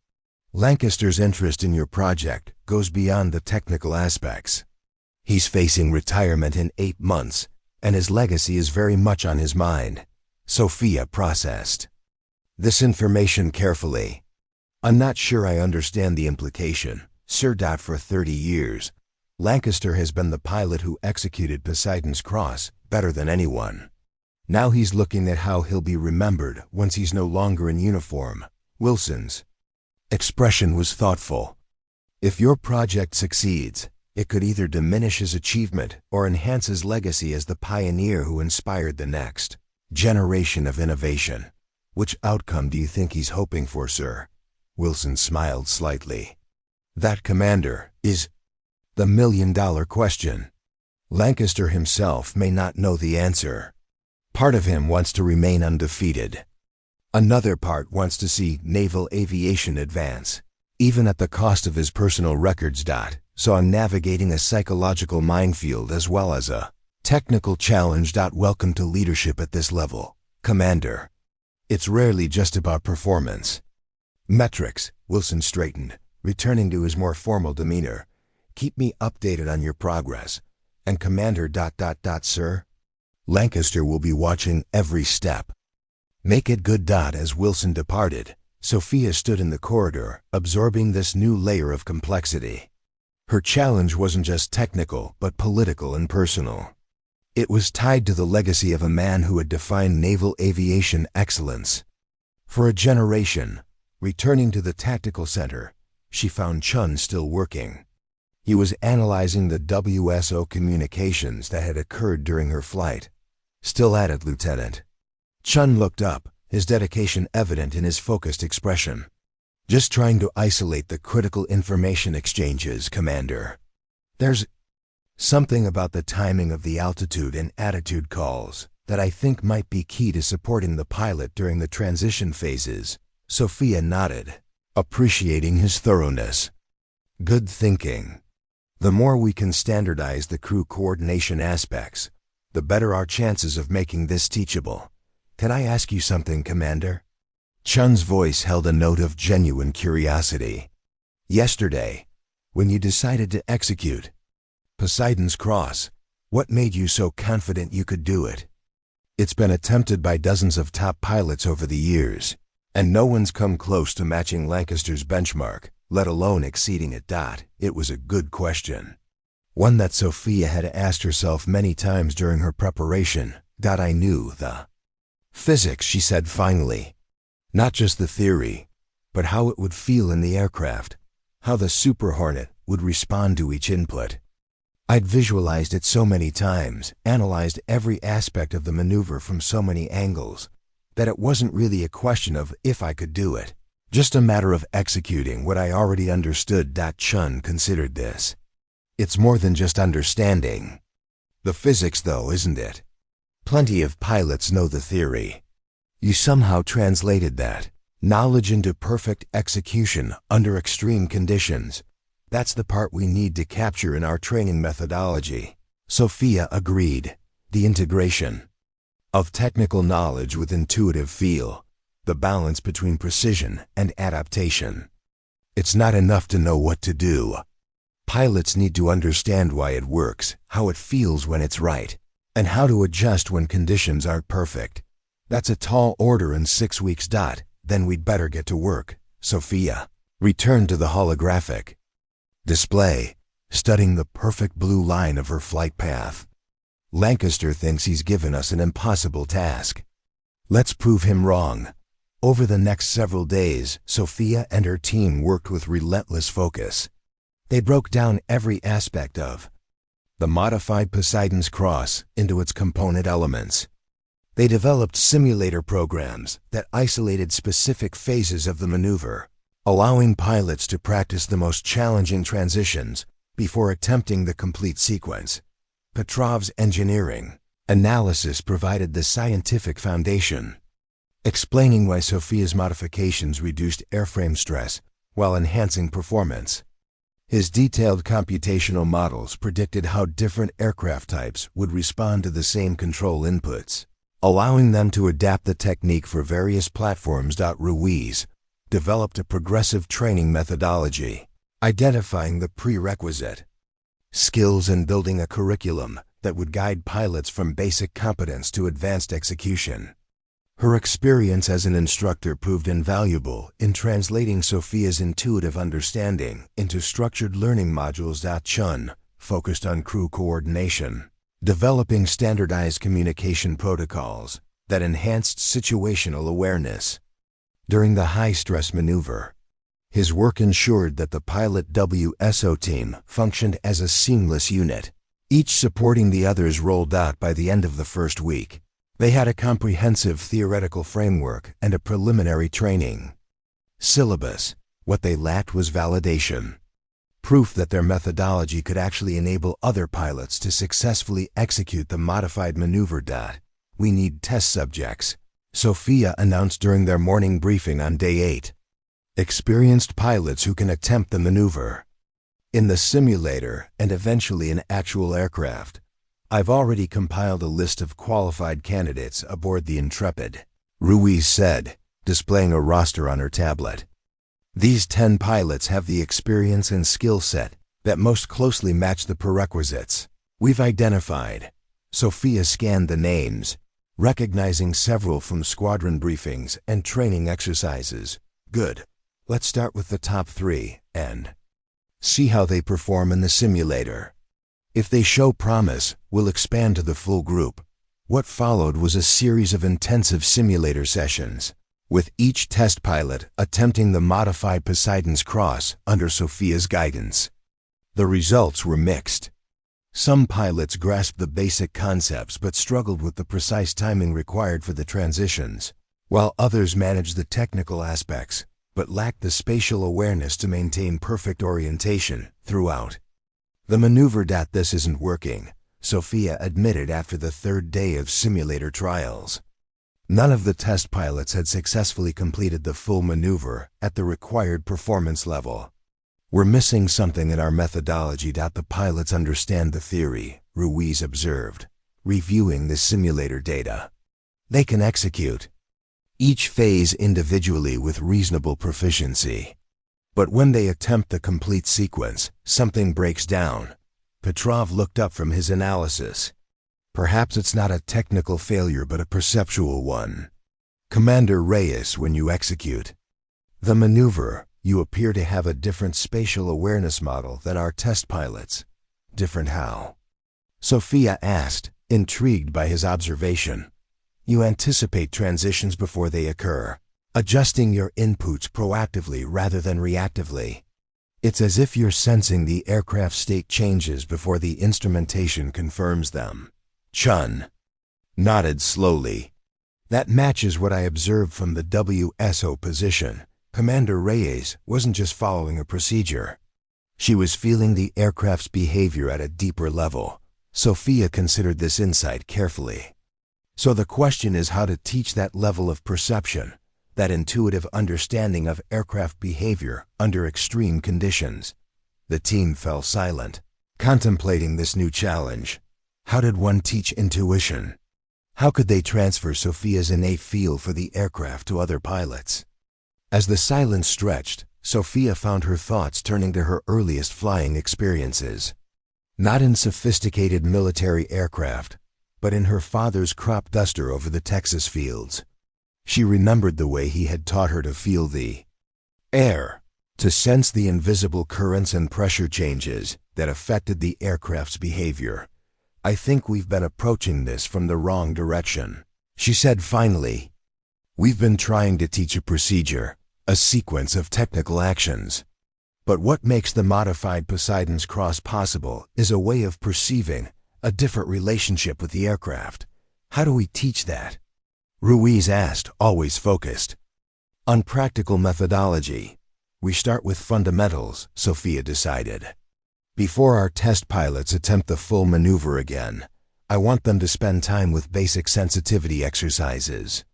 Lancaster's interest in your project goes beyond the technical aspects. He's facing retirement in 8 months, and his legacy is very much on his mind. Sophia processed this information carefully. I'm not sure I understand the implication, Sir. For 30 years, Lancaster has been the pilot who executed Poseidon's Cross better than anyone. Now he's looking at how he'll be remembered once he's no longer in uniform. Wilson's expression was thoughtful. If your project succeeds, it could either diminish his achievement or enhance his legacy as the pioneer who inspired the next generation of innovation. Which outcome do you think he's hoping for, sir? Wilson smiled slightly. That, Commander, is the million-dollar question. Lancaster himself may not know the answer. Part of him wants to remain undefeated. Another part wants to see naval aviation advance, even at the cost of his personal records. So I'm navigating a psychological minefield as well as a technical challenge. Welcome to leadership at this level, Commander. It's rarely just about performance. Metrics, Wilson straightened, returning to his more formal demeanor. Keep me updated on your progress. And Commander... Sir? Lancaster will be watching every step. Make it good. As Wilson departed, Sophia stood in the corridor, absorbing this new layer of complexity. Her challenge wasn't just technical, but political and personal. It was tied to the legacy of a man who had defined naval aviation excellence. For a generation, returning to the tactical center, she found Chun still working. He was analyzing the WSO communications that had occurred during her flight. Still at it, Lieutenant. Chun looked up, his dedication evident in his focused expression. Just trying to isolate the critical information exchanges, Commander. There's something about the timing of the altitude and attitude calls that I think might be key to supporting the pilot during the transition phases. Sophia nodded, appreciating his thoroughness. Good thinking. The more we can standardize the crew coordination aspects, the better our chances of making this teachable. Can I ask you something, Commander? Chun's voice held a note of genuine curiosity. Yesterday, when you decided to execute Poseidon's Cross, what made you so confident you could do it? It's been attempted by dozens of top pilots over the years, and no one's come close to matching Lancaster's benchmark, let alone exceeding it. It was a good question. One that Sophia had asked herself many times during her preparation. I knew the physics, she said finally. Not just the theory, but how it would feel in the aircraft, how the Super Hornet would respond to each input. I'd visualized it so many times, analyzed every aspect of the maneuver from so many angles, that it wasn't really a question of if I could do it, just a matter of executing what I already understood. Chun considered this. It's more than just understanding the physics, though, isn't it? Plenty of pilots know the theory. You somehow translated that knowledge into perfect execution under extreme conditions. That's the part we need to capture in our training methodology. Sophia agreed. The integration of technical knowledge with intuitive feel, the balance between precision and adaptation. It's not enough to know what to do. Pilots need to understand why it works, how it feels when it's right, and how to adjust when conditions aren't perfect. That's a tall order in 6 weeks. Then we'd better get to work. Sophia returned to the holographic display, studying the perfect blue line of her flight path. Lancaster thinks he's given us an impossible task. Let's prove him wrong. Over the next several days, Sophia and her team worked with relentless focus. They broke down every aspect of the modified Poseidon's Cross into its component elements. They developed simulator programs that isolated specific phases of the maneuver, allowing pilots to practice the most challenging transitions before attempting the complete sequence. Petrov's engineering analysis provided the scientific foundation, explaining why Sophia's modifications reduced airframe stress while enhancing performance. His detailed computational models predicted how different aircraft types would respond to the same control inputs, allowing them to adapt the technique for various platforms. Ruiz developed a progressive training methodology, identifying the prerequisite skills and building a curriculum that would guide pilots from basic competence to advanced execution. Her experience as an instructor proved invaluable in translating Sophia's intuitive understanding into structured learning modules. Chun focused on crew coordination, developing standardized communication protocols that enhanced situational awareness. During the high-stress maneuver, his work ensured that the pilot WSO team functioned as a seamless unit, each supporting the others. Rolled out by the end of the first week, they had a comprehensive theoretical framework and a preliminary training syllabus. What they lacked was validation, proof that their methodology could actually enable other pilots to successfully execute the modified maneuver. We need test subjects, Sophia announced during their morning briefing on day 8. Experienced pilots who can attempt the maneuver in the simulator and eventually in actual aircraft. I've already compiled a list of qualified candidates aboard the Intrepid, Ruiz said, displaying a roster on her tablet. These 10 pilots have the experience and skill set that most closely match the prerequisites we've identified. Sophia scanned the names, recognizing several from squadron briefings and training exercises. Good. Let's start with the top 3 and see how they perform in the simulator. If they show promise, we'll expand to the full group. What followed was a series of intensive simulator sessions, with each test pilot attempting the modified Poseidon's Cross under Sophia's guidance. The results were mixed. Some pilots grasped the basic concepts but struggled with the precise timing required for the transitions, while others managed the technical aspects but lacked the spatial awareness to maintain perfect orientation throughout. The maneuver. This isn't working, Sophia admitted after the 3rd day of simulator trials. None of the test pilots had successfully completed the full maneuver at the required performance level. We're missing something in our methodology. The pilots understand the theory, Ruiz observed, reviewing the simulator data. They can execute each phase individually with reasonable proficiency. But when they attempt the complete sequence, something breaks down. Petrov looked up from his analysis. Perhaps it's not a technical failure but a perceptual one. Commander Reyes, when you execute the maneuver, you appear to have a different spatial awareness model than our test pilots. Different how? Sophia asked, intrigued by his observation. You anticipate transitions before they occur, adjusting your inputs proactively rather than reactively. It's as if you're sensing the aircraft state changes before the instrumentation confirms them. Chun nodded slowly. That matches what I observed from the WSO position. Commander Reyes wasn't just following a procedure. She was feeling the aircraft's behavior at a deeper level. Sophia considered this insight carefully. So the question is how to teach that level of perception, that intuitive understanding of aircraft behavior under extreme conditions. The team fell silent, contemplating this new challenge. How did one teach intuition? How could they transfer Sophia's innate feel for the aircraft to other pilots? As the silence stretched, Sophia found her thoughts turning to her earliest flying experiences. Not in sophisticated military aircraft, but in her father's crop duster over the Texas fields. She remembered the way he had taught her to feel the air, to sense the invisible currents and pressure changes that affected the aircraft's behavior. I think we've been approaching this from the wrong direction, she said finally. We've been trying to teach a procedure, a sequence of technical actions. But what makes the modified Poseidon's Cross possible is a way of perceiving a different relationship with the aircraft. How do we teach that? Ruiz asked, always focused on practical methodology. We start with fundamentals, Sophia decided. Before our test pilots attempt the full maneuver again, I want them to spend time with basic sensitivity exercises.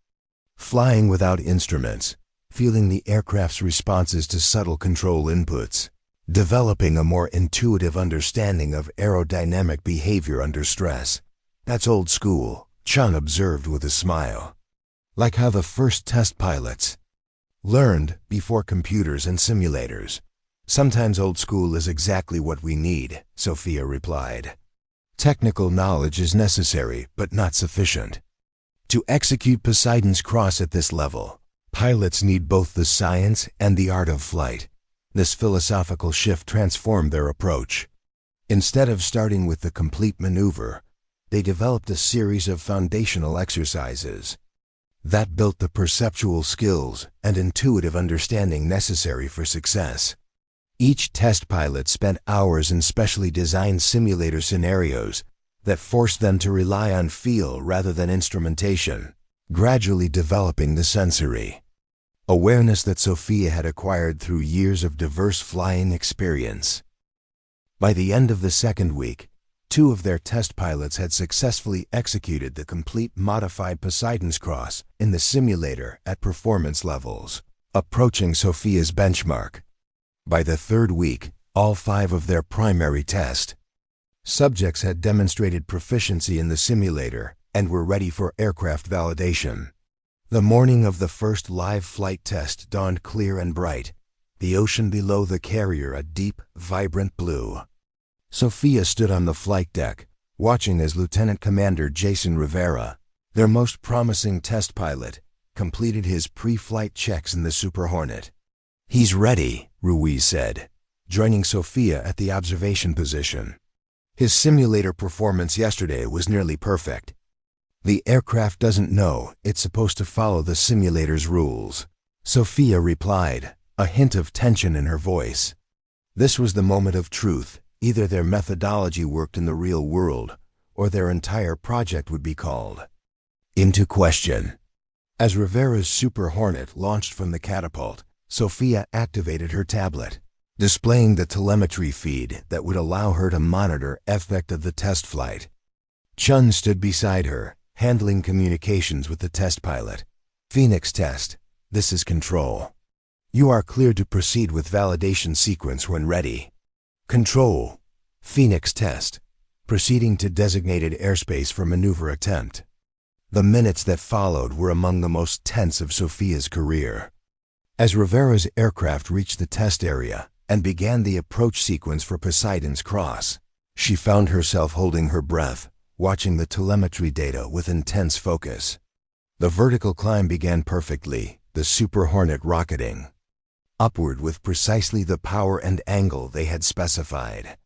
Flying without instruments, feeling the aircraft's responses to subtle control inputs. developing a more intuitive understanding of aerodynamic behavior under stress. That's old school, Chun observed with a smile. Like how the first test pilots learned before computers and simulators. Sometimes old school is exactly what we need, Sophia replied. Technical knowledge is necessary, but not sufficient. To execute Poseidon's Cross at this level, pilots need both the science and the art of flight. This philosophical shift transformed their approach. Instead of starting with the complete maneuver, they developed a series of foundational exercises that built the perceptual skills and intuitive understanding necessary for success. Each test pilot spent hours in specially designed simulator scenarios that forced them to rely on feel rather than instrumentation, gradually developing the sensory awareness that Sophia had acquired through years of diverse flying experience. By the end of the second week, 2 of their test pilots had successfully executed the complete modified Poseidon's Cross in the simulator at performance levels, approaching Sophia's benchmark. By the third week, all 5 of their primary test subjects had demonstrated proficiency in the simulator and were ready for aircraft validation. The morning of the first live flight test dawned clear and bright, the ocean below the carrier a deep, vibrant blue. Sophia stood on the flight deck, watching as Lieutenant Commander Jason Rivera, their most promising test pilot, completed his pre-flight checks in the Super Hornet. "He's ready," Ruiz said, joining Sophia at the observation position. "His simulator performance yesterday was nearly perfect. The aircraft doesn't know it's supposed to follow the simulator's rules," Sophia replied, a hint of tension in her voice. This was the moment of truth. Either their methodology worked in the real world, or their entire project would be called into question. As Rivera's Super Hornet launched from the catapult, Sophia activated her tablet, displaying the telemetry feed that would allow her to monitor effect of the test flight. Chun stood beside her, handling communications with the test pilot. "Phoenix test, this is Control. You are cleared to proceed with validation sequence when ready." "Control, Phoenix test, proceeding to designated airspace for maneuver attempt." The minutes that followed were among the most tense of Sophia's career. As Rivera's aircraft reached the test area and began the approach sequence for Poseidon's Cross, she found herself holding her breath, watching the telemetry data with intense focus. The vertical climb began perfectly, the Super Hornet rocketing upward with precisely the power and angle they had specified.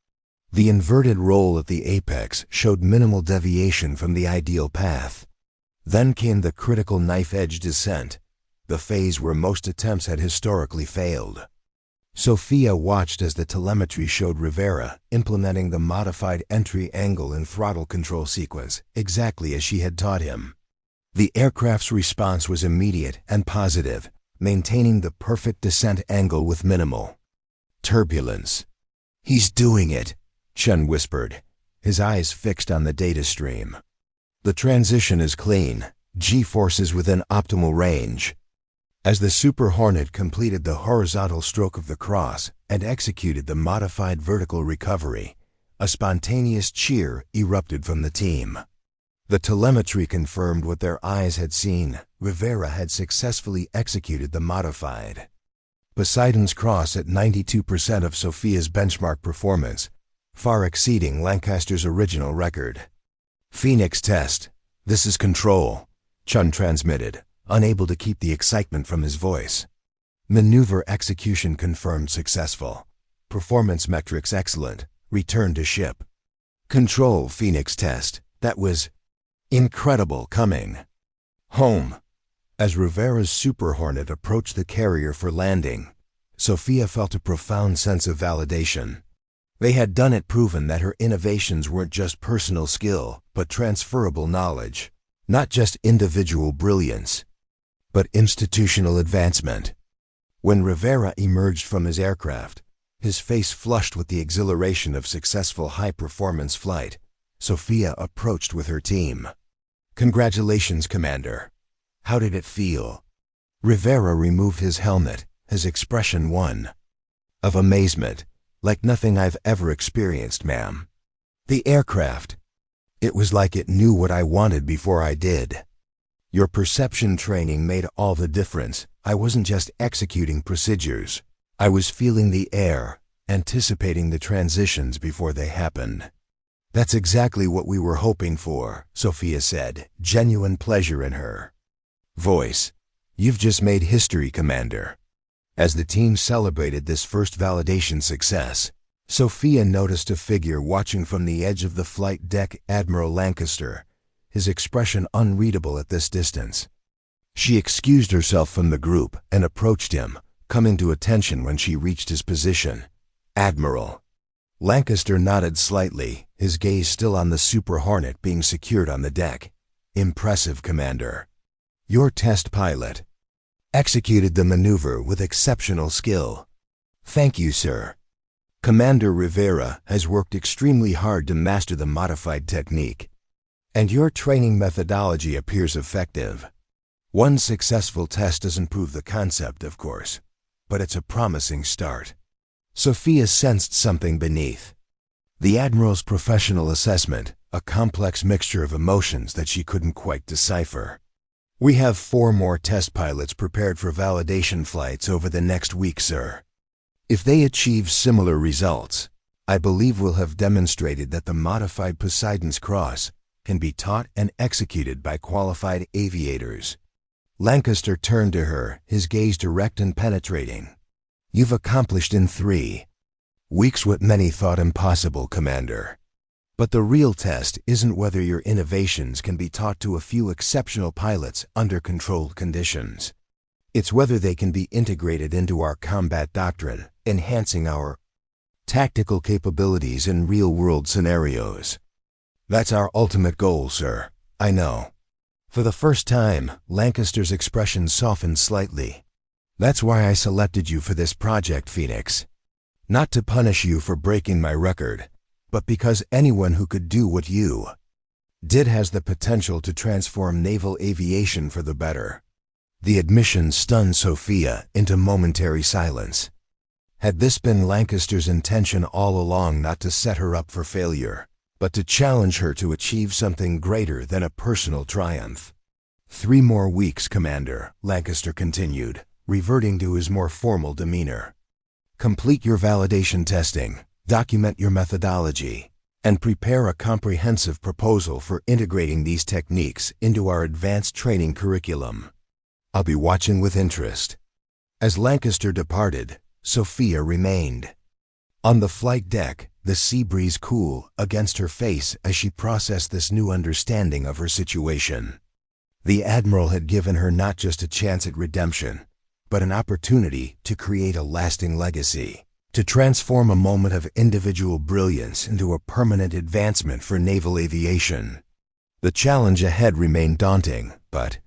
The inverted roll at the apex showed minimal deviation from the ideal path. Then came the critical knife-edge descent, the phase where most attempts had historically failed. Sophia watched as the telemetry showed Rivera implementing the modified entry angle and throttle control sequence exactly as she had taught him. The aircraft's response was immediate and positive, maintaining the perfect descent angle with minimal turbulence. "He's doing it," Chun whispered, his eyes fixed on the data stream. "The transition is clean, G-forces within optimal range." As the Super Hornet completed the horizontal stroke of the cross and executed the modified vertical recovery, a spontaneous cheer erupted from the team. The telemetry confirmed what their eyes had seen. Rivera had successfully executed the modified Poseidon's Cross at 92% of Sophia's benchmark performance, far exceeding Lancaster's original record. "Phoenix test, this is Control," Chun transmitted, unable to keep the excitement from his voice. "Maneuver execution confirmed successful. Performance metrics excellent. Return to ship." "Control, Phoenix test, that was incredible coming home." As Rivera's Super Hornet approached the carrier for landing, Sophia felt a profound sense of validation. They had done it, proven that her innovations weren't just personal skill, but transferable knowledge. Not just individual brilliance, but institutional advancement. When Rivera emerged from his aircraft, his face flushed with the exhilaration of successful high-performance flight, Sophia approached with her team. "Congratulations, Commander. How did it feel?" Rivera removed his helmet, his expression one of amazement. Like nothing I've ever experienced, ma'am. The aircraft. It was like it knew what I wanted before I did. Your perception training made all the difference. I wasn't just executing procedures. I was feeling the air, anticipating the transitions before they happened. That's exactly what we were hoping for, Sophia said, genuine pleasure in her voice. You've just made history, Commander. As the team celebrated this first validation success, Sophia noticed a figure watching from the edge of the flight deck, Admiral Lancaster, his expression unreadable at this distance. She excused herself from the group and approached him, coming to attention when she reached his position. Admiral. Lancaster nodded slightly, his gaze still on the Super Hornet being secured on the deck. Impressive, Commander. Your test pilot executed the maneuver with exceptional skill. Thank you, sir. Commander Rivera has worked extremely hard to master the modified technique, and your training methodology appears effective. One successful test doesn't prove the concept, of course, but it's a promising start. Sophia sensed something beneath the Admiral's professional assessment, a complex mixture of emotions that she couldn't quite decipher. We have 4 more test pilots prepared for validation flights over the next week, sir. If they achieve similar results, I believe we'll have demonstrated that the modified Poseidon's Cross can be taught and executed by qualified aviators. Lancaster turned to her, his gaze direct and penetrating. You've accomplished in 3 weeks what many thought impossible, Commander. But the real test isn't whether your innovations can be taught to a few exceptional pilots under controlled conditions. It's whether they can be integrated into our combat doctrine, enhancing our tactical capabilities in real-world scenarios. That's our ultimate goal, sir. I know. For the first time, Lancaster's expression softened slightly. That's why I selected you for this project, Phoenix. Not to punish you for breaking my record, but because anyone who could do what you did has the potential to transform naval aviation for the better. The admission stunned Sophia into momentary silence. Had this been Lancaster's intention all along, not to set her up for failure, but to challenge her to achieve something greater than a personal triumph? 3 more weeks, Commander, Lancaster continued, reverting to his more formal demeanor. Complete your validation testing, document your methodology, and prepare a comprehensive proposal for integrating these techniques into our advanced training curriculum. I'll be watching with interest. As Lancaster departed, Sophia remained. On the flight deck, the sea breeze cool against her face as she processed this new understanding of her situation. The Admiral had given her not just a chance at redemption, but an opportunity to create a lasting legacy, to transform a moment of individual brilliance into a permanent advancement for naval aviation. The challenge ahead remained daunting, but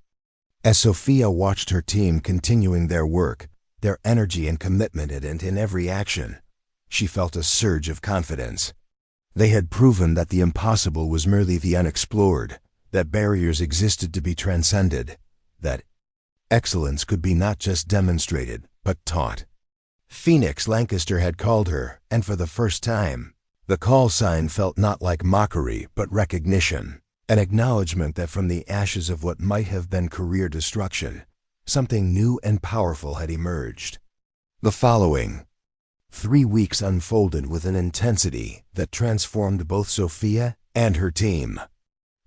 as Sophia watched her team continuing their work, their energy and commitment in every action, she felt a surge of confidence. They had proven that the impossible was merely the unexplored, that barriers existed to be transcended, that excellence could be not just demonstrated, but taught. Phoenix, Lancaster had called her, and for the first time, the call sign felt not like mockery, but recognition, an acknowledgement that from the ashes of what might have been career destruction, something new and powerful had emerged. The following 3 weeks unfolded with an intensity that transformed both Sophia and her team.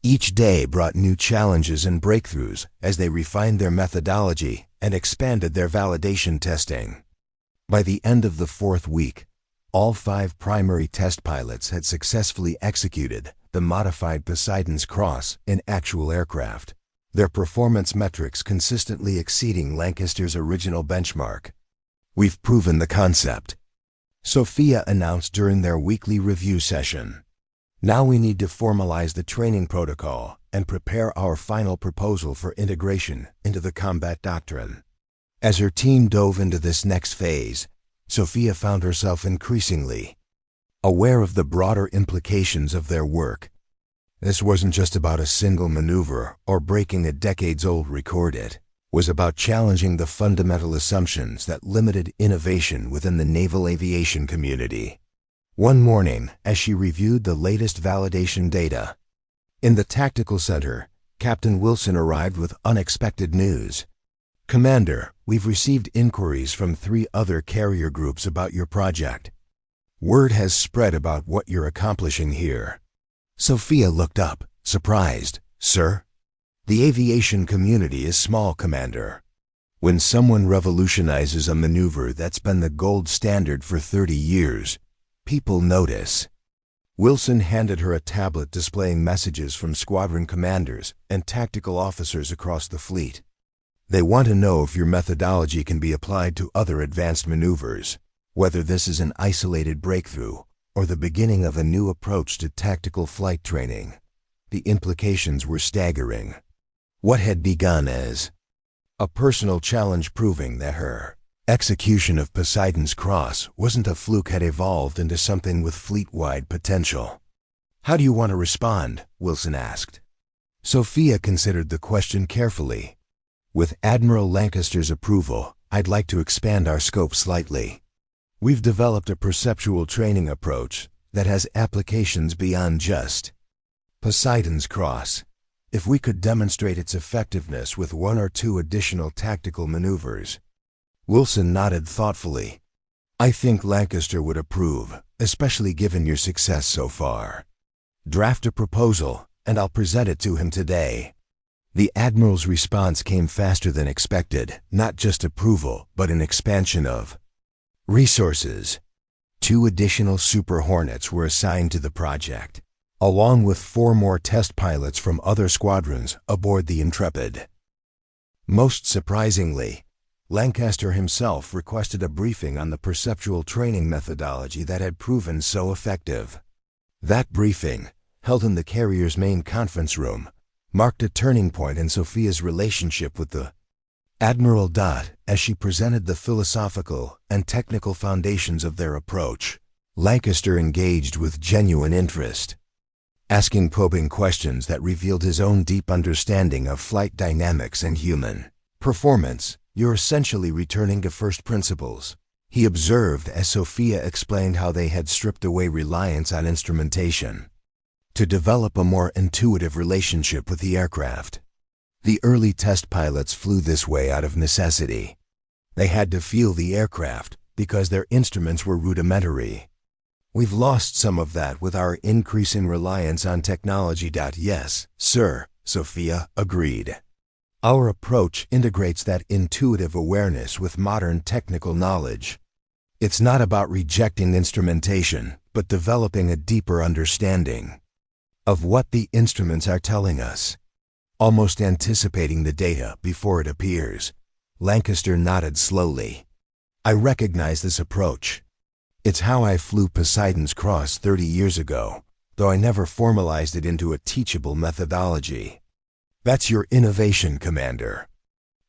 Each day brought new challenges and breakthroughs as they refined their methodology and expanded their validation testing. By the end of the 4th week, all 5 primary test pilots had successfully executed the modified Poseidon's Cross in actual aircraft, their performance metrics consistently exceeding Lancaster's original benchmark. We've proven the concept, Sophia announced during their weekly review session. Now we need to formalize the training protocol and prepare our final proposal for integration into the combat doctrine. As her team dove into this next phase, Sophia found herself increasingly aware of the broader implications of their work. This wasn't just about a single maneuver or breaking a decades-old record. was about challenging the fundamental assumptions that limited innovation within the naval aviation community. One morning, as she reviewed the latest validation data, in the tactical center, Captain Wilson arrived with unexpected news. "Commander, we've received inquiries from 3 other carrier groups about your project. Word has spread about what you're accomplishing here." Sophia looked up, surprised. "Sir?" "The aviation community is small, Commander. When someone revolutionizes a maneuver that's been the gold standard for 30 years, people notice." Wilson handed her a tablet displaying messages from squadron commanders and tactical officers across the fleet. "They want to know if your methodology can be applied to other advanced maneuvers, whether this is an isolated breakthrough or the beginning of a new approach to tactical flight training." The implications were staggering. What had begun as a personal challenge proving that her execution of Poseidon's Cross wasn't a fluke had evolved into something with fleet-wide potential. "How do you want to respond?" Wilson asked. Sophia considered the question carefully. "With Admiral Lancaster's approval, I'd like to expand our scope slightly. We've developed a perceptual training approach that has applications beyond just Poseidon's Cross. If we could demonstrate its effectiveness with 1 or 2 additional tactical maneuvers." Wilson nodded thoughtfully. "I think Lancaster would approve, especially given your success so far. Draft a proposal, and I'll present it to him today." The Admiral's response came faster than expected, not just approval, but an expansion of resources. 2 additional Super Hornets were assigned to the project, along with 4 more test pilots from other squadrons aboard the Intrepid. Most surprisingly, Lancaster himself requested a briefing on the perceptual training methodology that had proven so effective. That briefing, held in the carrier's main conference room, marked a turning point in Sophia's relationship with the Admiral. As she presented the philosophical and technical foundations of their approach, Lancaster engaged with genuine interest, asking probing questions that revealed his own deep understanding of flight dynamics and human performance. "You're essentially returning to first principles," he observed as Sophia explained how they had stripped away reliance on instrumentation to develop a more intuitive relationship with the aircraft. The early test pilots flew this way out of necessity. They had to feel the aircraft because their instruments were rudimentary. "We've lost some of that with our increase in reliance on technology." "Yes, sir," Sophia agreed. "Our approach integrates that intuitive awareness with modern technical knowledge. It's not about rejecting instrumentation, but developing a deeper understanding of what the instruments are telling us." Almost anticipating the data before it appears, Lancaster nodded slowly. "I recognize this approach. It's how I flew Poseidon's Cross 30 years ago, though I never formalized it into a teachable methodology." "That's your innovation, Commander.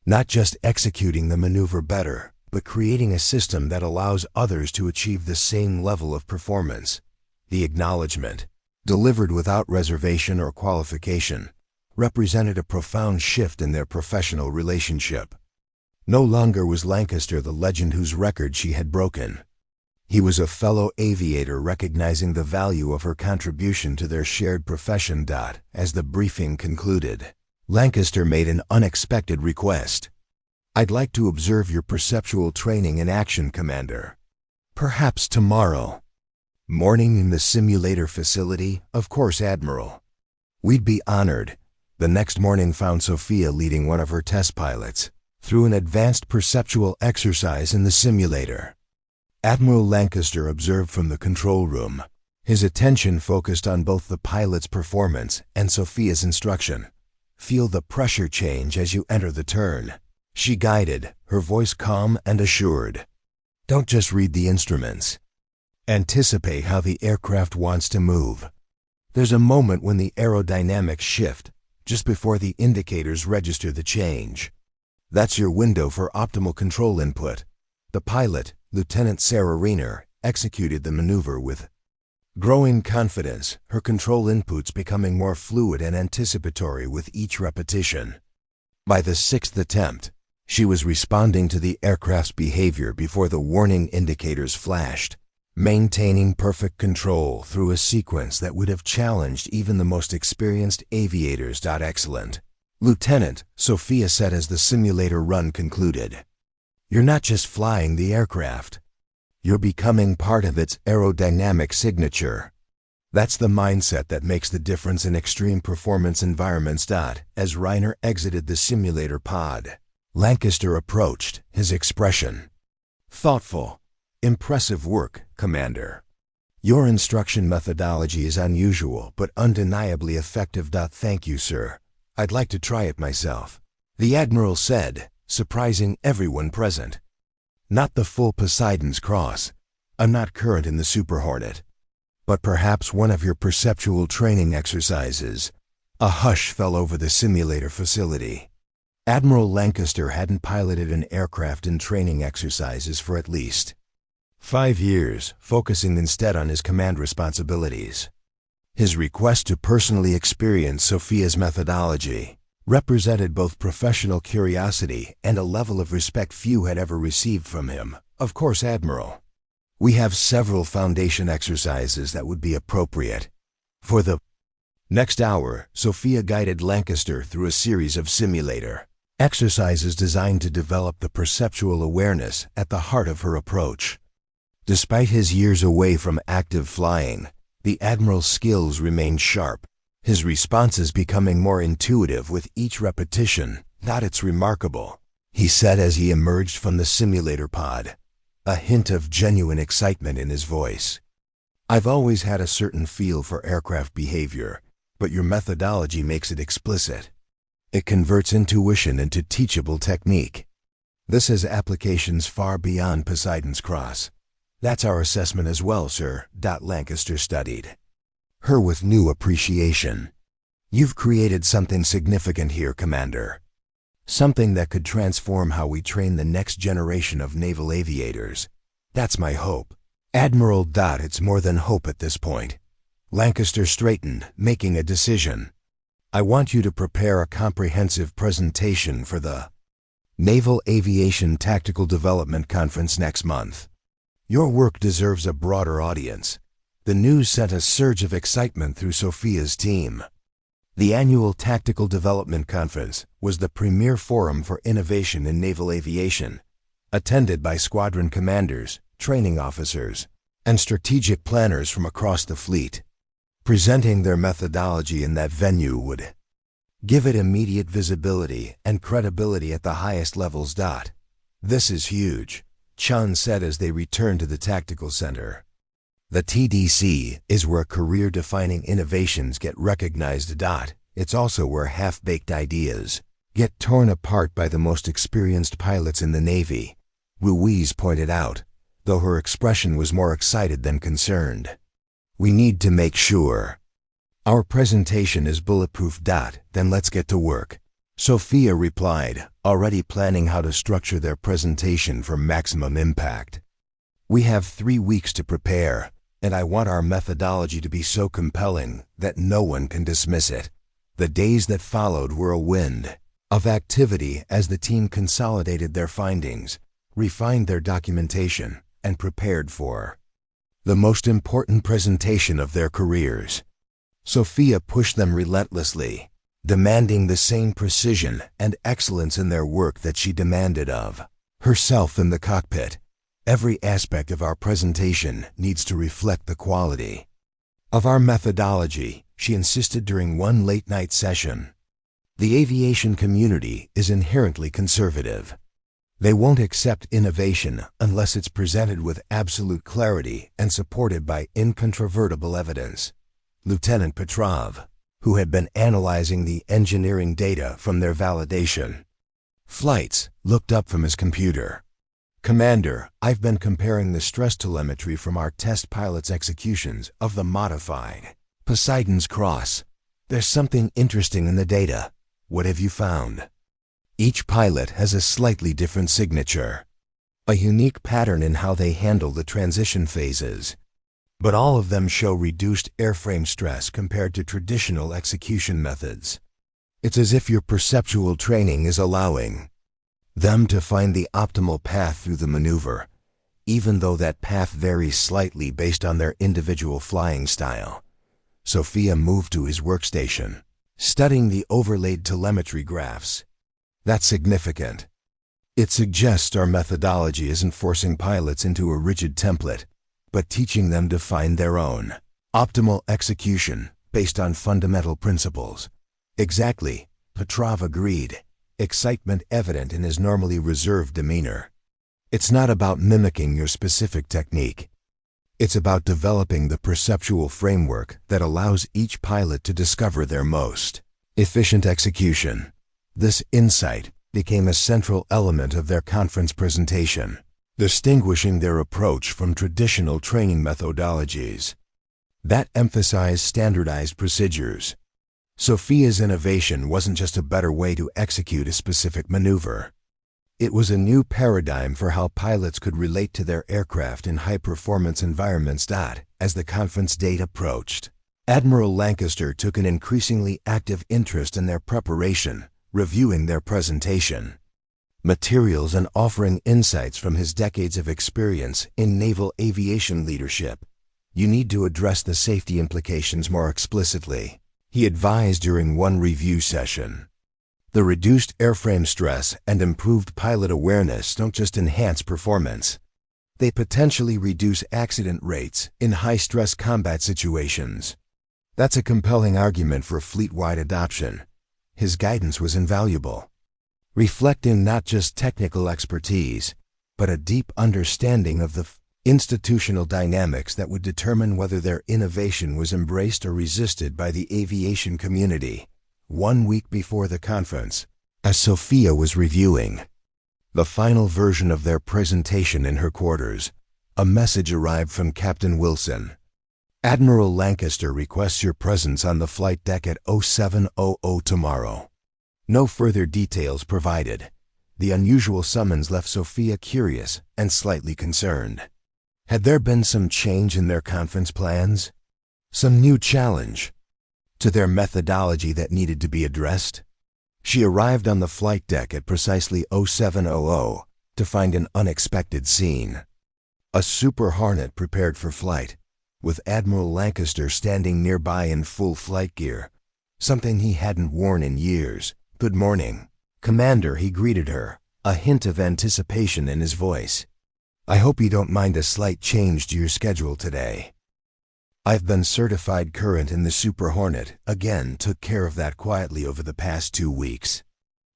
Not just executing the maneuver better, but creating a system that allows others to achieve the same level of performance." The acknowledgement, delivered without reservation or qualification, represented a profound shift in their professional relationship. No longer was Lancaster the legend whose record she had broken. He was a fellow aviator recognizing the value of her contribution to their shared profession. As the briefing concluded, Lancaster made an unexpected request. "I'd like to observe your perceptual training in action, Commander. Perhaps tomorrow morning in the simulator facility." "Of course, Admiral. We'd be honored." The next morning found Sophia leading one of her test pilots through an advanced perceptual exercise in the simulator. Admiral Lancaster observed from the control room, his attention focused on both the pilot's performance and Sophia's instruction. "Feel the pressure change as you enter the turn," she guided, her voice calm and assured. "Don't just read the instruments. Anticipate how the aircraft wants to move. There's a moment when the aerodynamics shift, just before the indicators register the change. That's your window for optimal control input." The pilot, Lieutenant Sarah Rayner, executed the maneuver with growing confidence, her control inputs becoming more fluid and anticipatory with each repetition. By the sixth attempt, she was responding to the aircraft's behavior before the warning indicators flashed, maintaining perfect control through a sequence that would have challenged even the most experienced aviators. Excellent, Lieutenant, Sophia said as the simulator run concluded. You're not just flying the aircraft. You're becoming part of its aerodynamic signature. That's the mindset that makes the difference in extreme performance environments. As Reiner exited the simulator pod, Lancaster approached, his expression thoughtful. Impressive work, Commander. Your instruction methodology is unusual but undeniably effective. Thank you, sir. I'd like to try it myself, the Admiral said, surprising everyone present. Not the full Poseidon's Cross. I'm not current in the Super Hornet. But perhaps one of your perceptual training exercises. A hush fell over the simulator facility. Admiral Lancaster hadn't piloted an aircraft in training exercises for at least 5 years, focusing instead on his command responsibilities. His request to personally experience Sophia's methodology represented both professional curiosity and a level of respect few had ever received from him. Of course, Admiral. We have several foundation exercises that would be appropriate. For the next hour, Sophia guided Lancaster through a series of simulator exercises designed to develop the perceptual awareness at the heart of her approach. Despite his years away from active flying, the Admiral's skills remained sharp, his responses becoming more intuitive with each repetition. It's remarkable, he said as he emerged from the simulator pod, a hint of genuine excitement in his voice. I've always had a certain feel for aircraft behavior, but your methodology makes it explicit. It converts intuition into teachable technique. This has applications far beyond Poseidon's Cross. That's our assessment as well, sir. Lancaster studied her with new appreciation. You've created something significant here, Commander. Something that could transform how we train the next generation of naval aviators. That's my hope. Admiral. It's more than hope at this point. Lancaster straightened, making a decision. I want you to prepare a comprehensive presentation for the Naval Aviation Tactical Development Conference next month. Your work deserves a broader audience. The news sent a surge of excitement through Sophia's team. The annual Tactical Development Conference was the premier forum for innovation in naval aviation, attended by squadron commanders, training officers, and strategic planners from across the fleet. Presenting their methodology in that venue would give it immediate visibility and credibility at the highest levels. This is huge, Chun said as they returned to the tactical center. The TDC is where career-defining innovations get recognized. It's also where half-baked ideas get torn apart by the most experienced pilots in the Navy, Ruiz pointed out, though her expression was more excited than concerned. We need to make sure our presentation is bulletproof. Then let's get to work, Sophia replied, already planning how to structure their presentation for maximum impact. We have 3 weeks to prepare, and I want our methodology to be so compelling that no one can dismiss it. The days that followed were a wind of activity as the team consolidated their findings, refined their documentation, and prepared for the most important presentation of their careers. Sophia pushed them relentlessly, demanding the same precision and excellence in their work that she demanded of herself in the cockpit. Every aspect of our presentation needs to reflect the quality of our methodology, she insisted during one late-night session. The aviation community is inherently conservative. They won't accept innovation unless it's presented with absolute clarity and supported by incontrovertible evidence. Lieutenant Petrov, who had been analyzing the engineering data from their validation flights, looked up from his computer. Commander, I've been comparing the stress telemetry from our test pilots' executions of the modified Poseidon's Cross. There's something interesting in the data. What have you found? Each pilot has a slightly different signature, a unique pattern in how they handle the transition phases. But all of them show reduced airframe stress compared to traditional execution methods. It's as if your perceptual training is allowing them to find the optimal path through the maneuver, even though that path varies slightly based on their individual flying style. Sophia moved to his workstation, studying the overlaid telemetry graphs. That's significant. It suggests our methodology isn't forcing pilots into a rigid template, but teaching them to find their own optimal execution based on fundamental principles. Exactly, Petrov agreed, excitement evident in his normally reserved demeanor. It's not about mimicking your specific technique. It's about developing the perceptual framework that allows each pilot to discover their most efficient execution. This insight became a central element of their conference presentation, distinguishing their approach from traditional training methodologies that emphasize standardized procedures. Sophia's innovation wasn't just a better way to execute a specific maneuver. It was a new paradigm for how pilots could relate to their aircraft in high-performance environments. As the conference date approached, Admiral Lancaster took an increasingly active interest in their preparation, reviewing their presentation materials and offering insights from his decades of experience in naval aviation leadership. You need to address the safety implications more explicitly, he advised during one review session. The reduced airframe stress and improved pilot awareness don't just enhance performance. They potentially reduce accident rates in high-stress combat situations. That's a compelling argument for fleet-wide adoption. His guidance was invaluable, reflecting not just technical expertise, but a deep understanding of the institutional dynamics that would determine whether their innovation was embraced or resisted by the aviation community. 1 week before the conference, as Sophia was reviewing the final version of their presentation in her quarters, a message arrived from Captain Wilson. Admiral Lancaster requests your presence on the flight deck at 0700 tomorrow. No further details provided. The unusual summons left Sophia curious and slightly concerned. Had there been some change in their conference plans? Some new challenge to their methodology that needed to be addressed? She arrived on the flight deck at precisely 0700 to find an unexpected scene. A Super Hornet prepared for flight, with Admiral Lancaster standing nearby in full flight gear, something he hadn't worn in years. "Good morning, Commander," he greeted her, a hint of anticipation in his voice. "I hope you don't mind a slight change to your schedule today. I've been certified current in the Super Hornet, took care of that quietly over the past 2 weeks.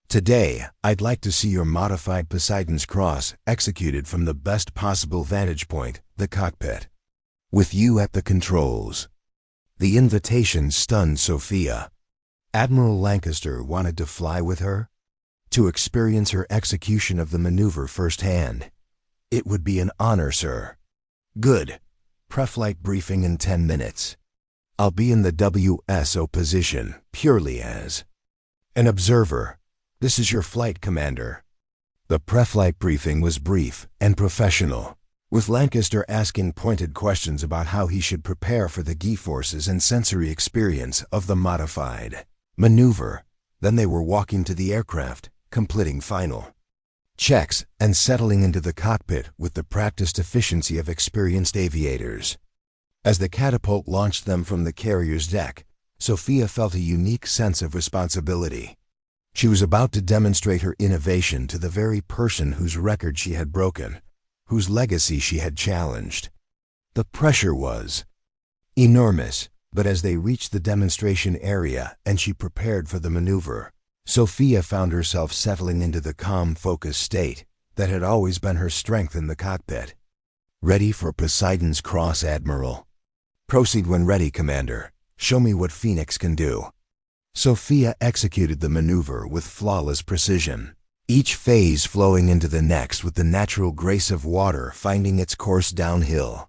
Today, I'd like to see your modified Poseidon's Cross executed from the best possible vantage point, the cockpit, with you at the controls." The invitation stunned Sophia. Admiral Lancaster wanted to fly with her, to experience her execution of the maneuver firsthand. "It would be an honor, sir." "Good. Pre-flight briefing in 10 minutes. I'll be in the WSO position, purely as an observer. This is your flight, Commander." The pre-flight briefing was brief and professional, with Lancaster asking pointed questions about how he should prepare for the G-forces and sensory experience of the modified maneuver. Then they were walking to the aircraft, completing final checks and settling into the cockpit with the practiced efficiency of experienced aviators. As the catapult launched them from the carrier's deck, Sophia felt a unique sense of responsibility. She was about to demonstrate her innovation to the very person whose record she had broken, whose legacy she had challenged. The pressure was enormous, but as they reached the demonstration area and she prepared for the maneuver, Sophia found herself settling into the calm, focused state that had always been her strength in the cockpit. "Ready for Poseidon's Cross, Admiral?" "Proceed when ready, Commander. Show me what Phoenix can do." Sophia executed the maneuver with flawless precision, each phase flowing into the next with the natural grace of water finding its course downhill.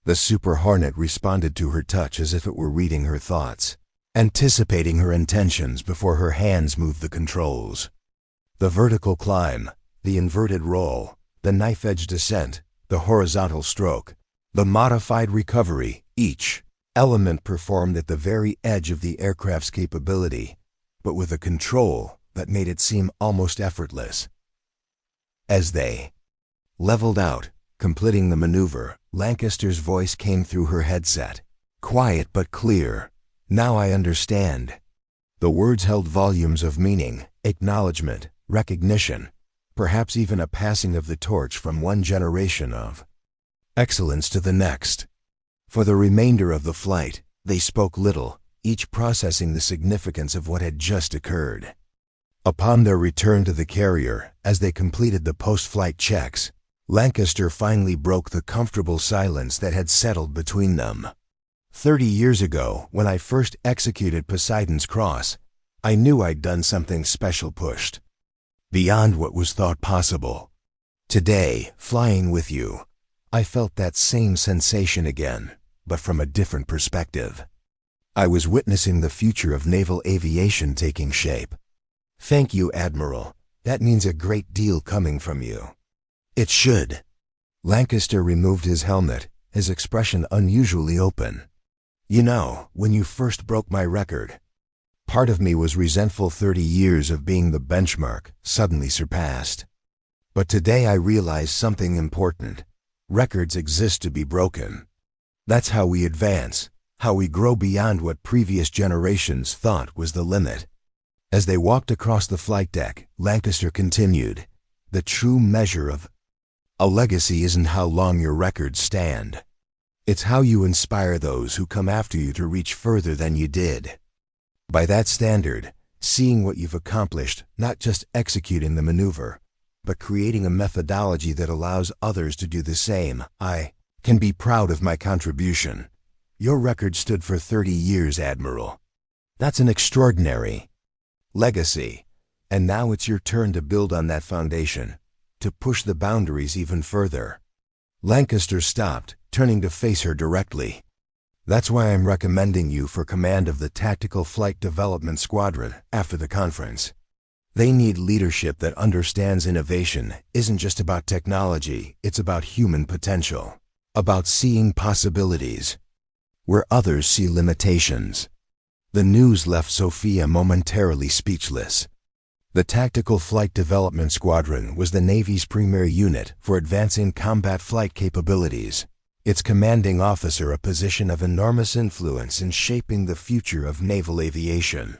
The Super Hornet responded to her touch as if it were reading her thoughts, anticipating her intentions before her hands moved the controls. The vertical climb, the inverted roll, the knife-edge descent, the horizontal stroke, the modified recovery, each element performed at the very edge of the aircraft's capability, but with a control that made it seem almost effortless. As they leveled out, completing the maneuver, Lancaster's voice came through her headset. Quiet but clear. "Now I understand." The words held volumes of meaning, acknowledgement, recognition, perhaps even a passing of the torch from one generation of excellence to the next. For the remainder of the flight, they spoke little, each processing the significance of what had just occurred. Upon their return to the carrier, as they completed the post-flight checks, Lancaster finally broke the comfortable silence that had settled between them. 30 years ago, when I first executed Poseidon's Cross, I knew I'd done something special, pushed beyond what was thought possible. Today, flying with you, I felt that same sensation again, but from a different perspective. I was witnessing the future of naval aviation taking shape. Thank you, Admiral. That means a great deal coming from you. It should. Lancaster removed his helmet, his expression unusually open. You know, when you first broke my record, part of me was resentful. 30 years of being the benchmark, suddenly surpassed. But today I realized something important. Records exist to be broken. That's how we advance, how we grow beyond what previous generations thought was the limit. As they walked across the flight deck, Lancaster continued, "The true measure of a legacy isn't how long your records stand. It's how you inspire those who come after you to reach further than you did. By that standard, seeing what you've accomplished, not just executing the maneuver, but creating a methodology that allows others to do the same, I can be proud of my contribution. Your record stood for 30 years, Admiral. That's an extraordinary legacy. And now it's your turn to build on that foundation, to push the boundaries even further." Lancaster stopped, turning to face her directly. "That's why I'm recommending you for command of the Tactical Flight Development Squadron after the conference. They need leadership that understands innovation isn't just about technology, it's about human potential, about seeing possibilities where others see limitations." The news left Sophia momentarily speechless. The Tactical Flight Development Squadron was the Navy's premier unit for advancing combat flight capabilities, its commanding officer a position of enormous influence in shaping the future of naval aviation.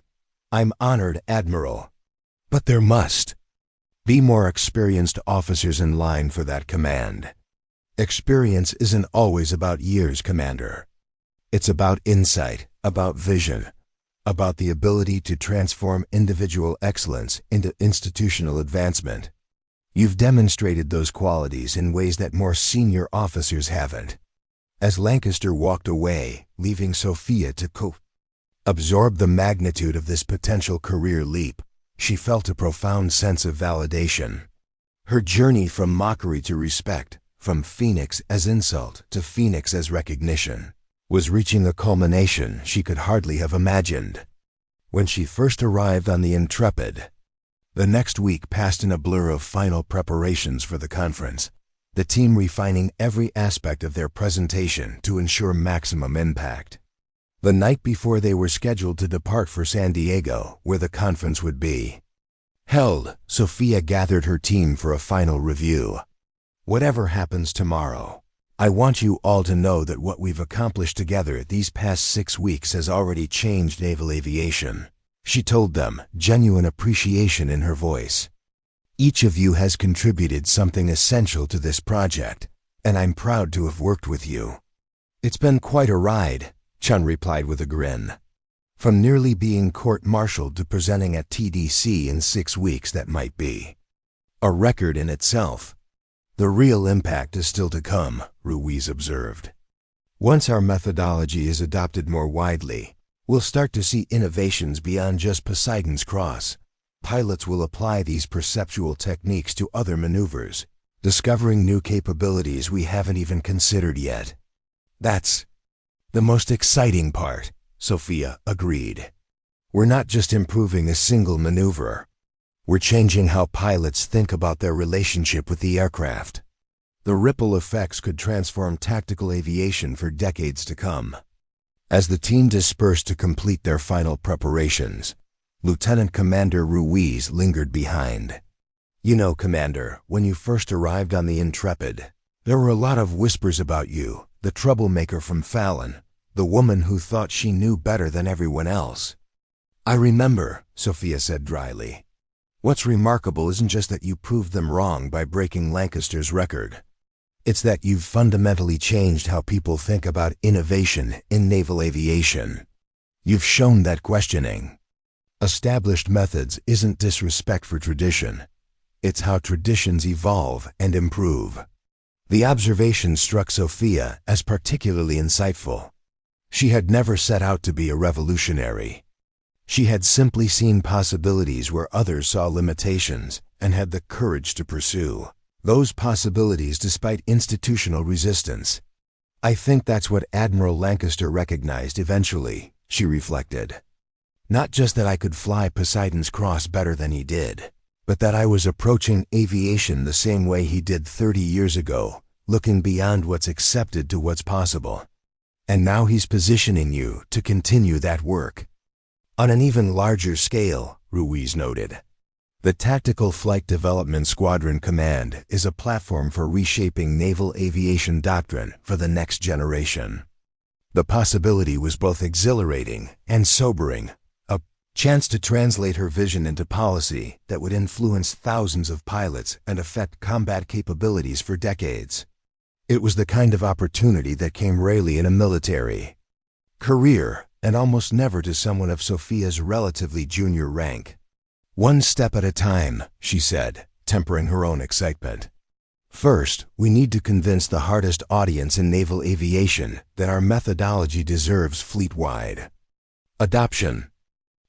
"I'm honored, Admiral. But there must be more experienced officers in line for that command. Experience isn't always about years, Commander. It's about insight, about vision, about the ability to transform individual excellence into institutional advancement. You've demonstrated those qualities in ways that more senior officers haven't." As Lancaster walked away, leaving Sophia to absorb the magnitude of this potential career leap, she felt a profound sense of validation. Her journey from mockery to respect, from Phoenix as insult to Phoenix as recognition, was reaching a culmination she could hardly have imagined. When she first arrived on the Intrepid, the next week passed in a blur of final preparations for the conference, the team refining every aspect of their presentation to ensure maximum impact. The night before they were scheduled to depart for San Diego, where the conference would be held, Sophia gathered her team for a final review. "Whatever happens tomorrow, I want you all to know that what we've accomplished together these past 6 weeks has already changed naval aviation," she told them, genuine appreciation in her voice. "Each of you has contributed something essential to this project, and I'm proud to have worked with you." "It's been quite a ride," Chun replied with a grin. "From nearly being court-martialed to presenting at TDC in 6 weeks, that might be a record in itself." "The real impact is still to come," Ruiz observed. "Once our methodology is adopted more widely, we'll start to see innovations beyond just Poseidon's Cross. Pilots will apply these perceptual techniques to other maneuvers, discovering new capabilities we haven't even considered yet." "That's the most exciting part," Sophia agreed. "We're not just improving a single maneuver. We're changing how pilots think about their relationship with the aircraft. The ripple effects could transform tactical aviation for decades to come." As the team dispersed to complete their final preparations, Lieutenant Commander Ruiz lingered behind. "You know, Commander, when you first arrived on the Intrepid, there were a lot of whispers about you, the troublemaker from Fallon, the woman who thought she knew better than everyone else." "I remember," Sophia said dryly. "What's remarkable isn't just that you proved them wrong by breaking Lancaster's record. It's that you've fundamentally changed how people think about innovation in naval aviation. You've shown that questioning established methods isn't disrespect for tradition. It's how traditions evolve and improve." The observation struck Sophia as particularly insightful. She had never set out to be a revolutionary. She had simply seen possibilities where others saw limitations and had the courage to pursue those possibilities despite institutional resistance. "I think that's what Admiral Lancaster recognized eventually," she reflected. "Not just that I could fly Poseidon's Cross better than he did, but that I was approaching aviation the same way he did 30 years ago, looking beyond what's accepted to what's possible. And now he's positioning you to continue that work." On an even larger scale, Ruiz noted, the Tactical Flight Development Squadron Command is a platform for reshaping naval aviation doctrine for the next generation. The possibility was both exhilarating and sobering, a chance to translate her vision into policy that would influence thousands of pilots and affect combat capabilities for decades. It was the kind of opportunity that came rarely in a military career, and almost never to someone of Sophia's relatively junior rank. "One step at a time," she said, tempering her own excitement. "First, we need to convince the hardest audience in naval aviation that our methodology deserves fleet-wide adoption."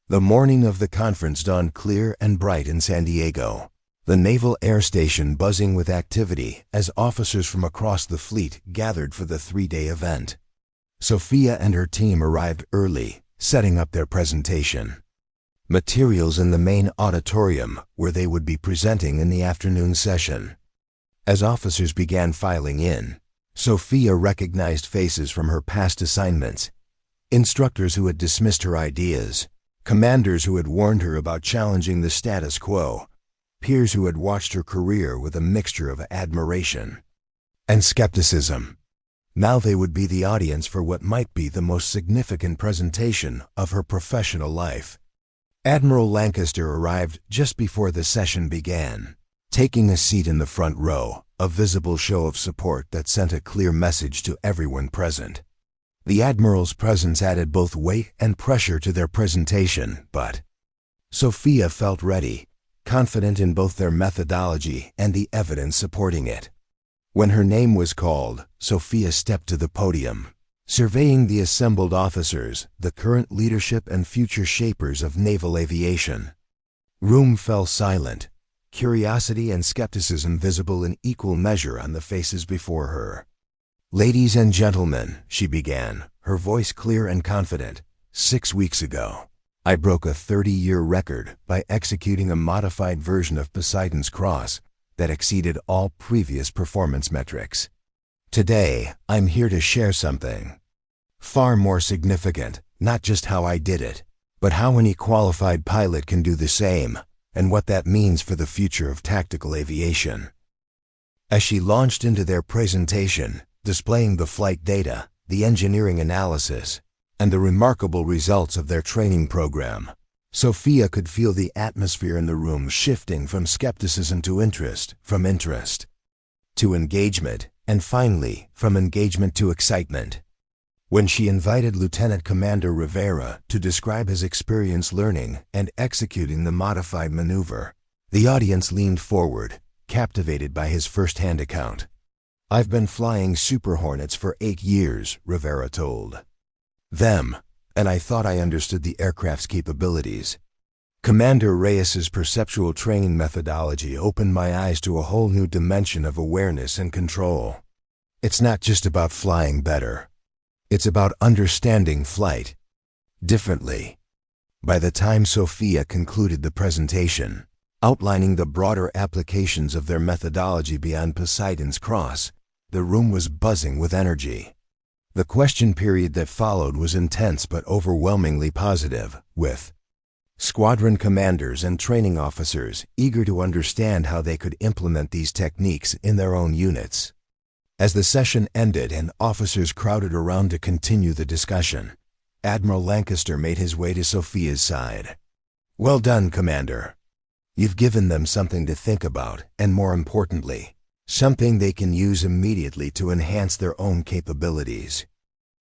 The morning of the conference dawned clear and bright in San Diego, the Naval Air Station buzzing with activity as officers from across the fleet gathered for the 3-day event. Sophia and her team arrived early, setting up their presentation materials in the main auditorium where they would be presenting in the afternoon session. As officers began filing in, Sophia recognized faces from her past assignments, instructors who had dismissed her ideas, commanders who had warned her about challenging the status quo, peers who had watched her career with a mixture of admiration and skepticism. Now they would be the audience for what might be the most significant presentation of her professional life. Admiral Lancaster arrived just before the session began, taking a seat in the front row, a visible show of support that sent a clear message to everyone present. The Admiral's presence added both weight and pressure to their presentation, but Sophia felt ready, confident in both their methodology and the evidence supporting it. When her name was called, Sophia stepped to the podium, surveying the assembled officers, the current leadership and future shapers of naval aviation. Room fell silent, curiosity and skepticism visible in equal measure on the faces before her. "Ladies and gentlemen," she began, her voice clear and confident, "6 weeks ago, I broke a 30-year record by executing a modified version of Poseidon's Cross that exceeded all previous performance metrics. Today, I'm here to share something far more significant, not just how I did it, but how any qualified pilot can do the same, and what that means for the future of tactical aviation." As she launched into their presentation, displaying the flight data, the engineering analysis, and the remarkable results of their training program, Sophia could feel the atmosphere in the room shifting from skepticism to interest, from interest to engagement, and finally, from engagement to excitement. When she invited Lieutenant Commander Rivera to describe his experience learning and executing the modified maneuver, the audience leaned forward, captivated by his first-hand account. "I've been flying Super Hornets for 8 years, Rivera told them, and I thought I understood the aircraft's capabilities. Commander Reyes's perceptual training methodology opened my eyes to a whole new dimension of awareness and control. It's not just about flying better. It's about understanding flight differently." By the time Sophia concluded the presentation, outlining the broader applications of their methodology beyond Poseidon's Cross, the room was buzzing with energy. The question period that followed was intense but overwhelmingly positive, with Squadron commanders and training officers eager to understand how they could implement these techniques in their own units. As the session ended and officers crowded around to continue the discussion, Admiral Lancaster made his way to Sophia's side. "Well done, Commander. You've given them something to think about, and more importantly, something they can use immediately to enhance their own capabilities."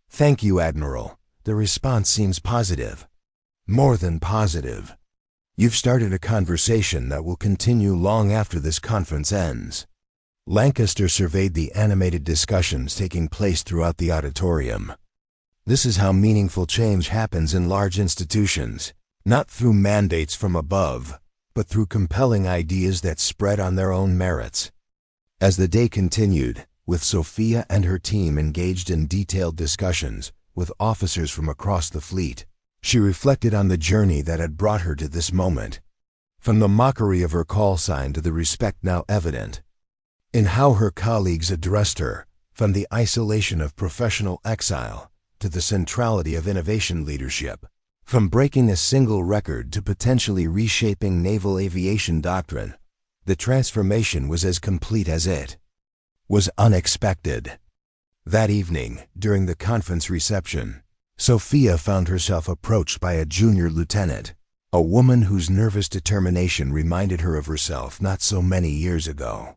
"Thank you, Admiral. The response seems positive." "More than positive. You've started a conversation that will continue long after this conference ends." Lancaster surveyed the animated discussions taking place throughout the auditorium. This is how meaningful change happens in large institutions, not through mandates from above, but through compelling ideas that spread on their own merits. As the day continued, with Sophia and her team engaged in detailed discussions with officers from across the fleet, she reflected on the journey that had brought her to this moment. From the mockery of her call sign to the respect now evident in how her colleagues addressed her, from the isolation of professional exile to the centrality of innovation leadership, from breaking a single record to potentially reshaping naval aviation doctrine, the transformation was as complete as it was unexpected. That evening, during the conference reception, Sophia found herself approached by a junior lieutenant, a woman whose nervous determination reminded her of herself not so many years ago.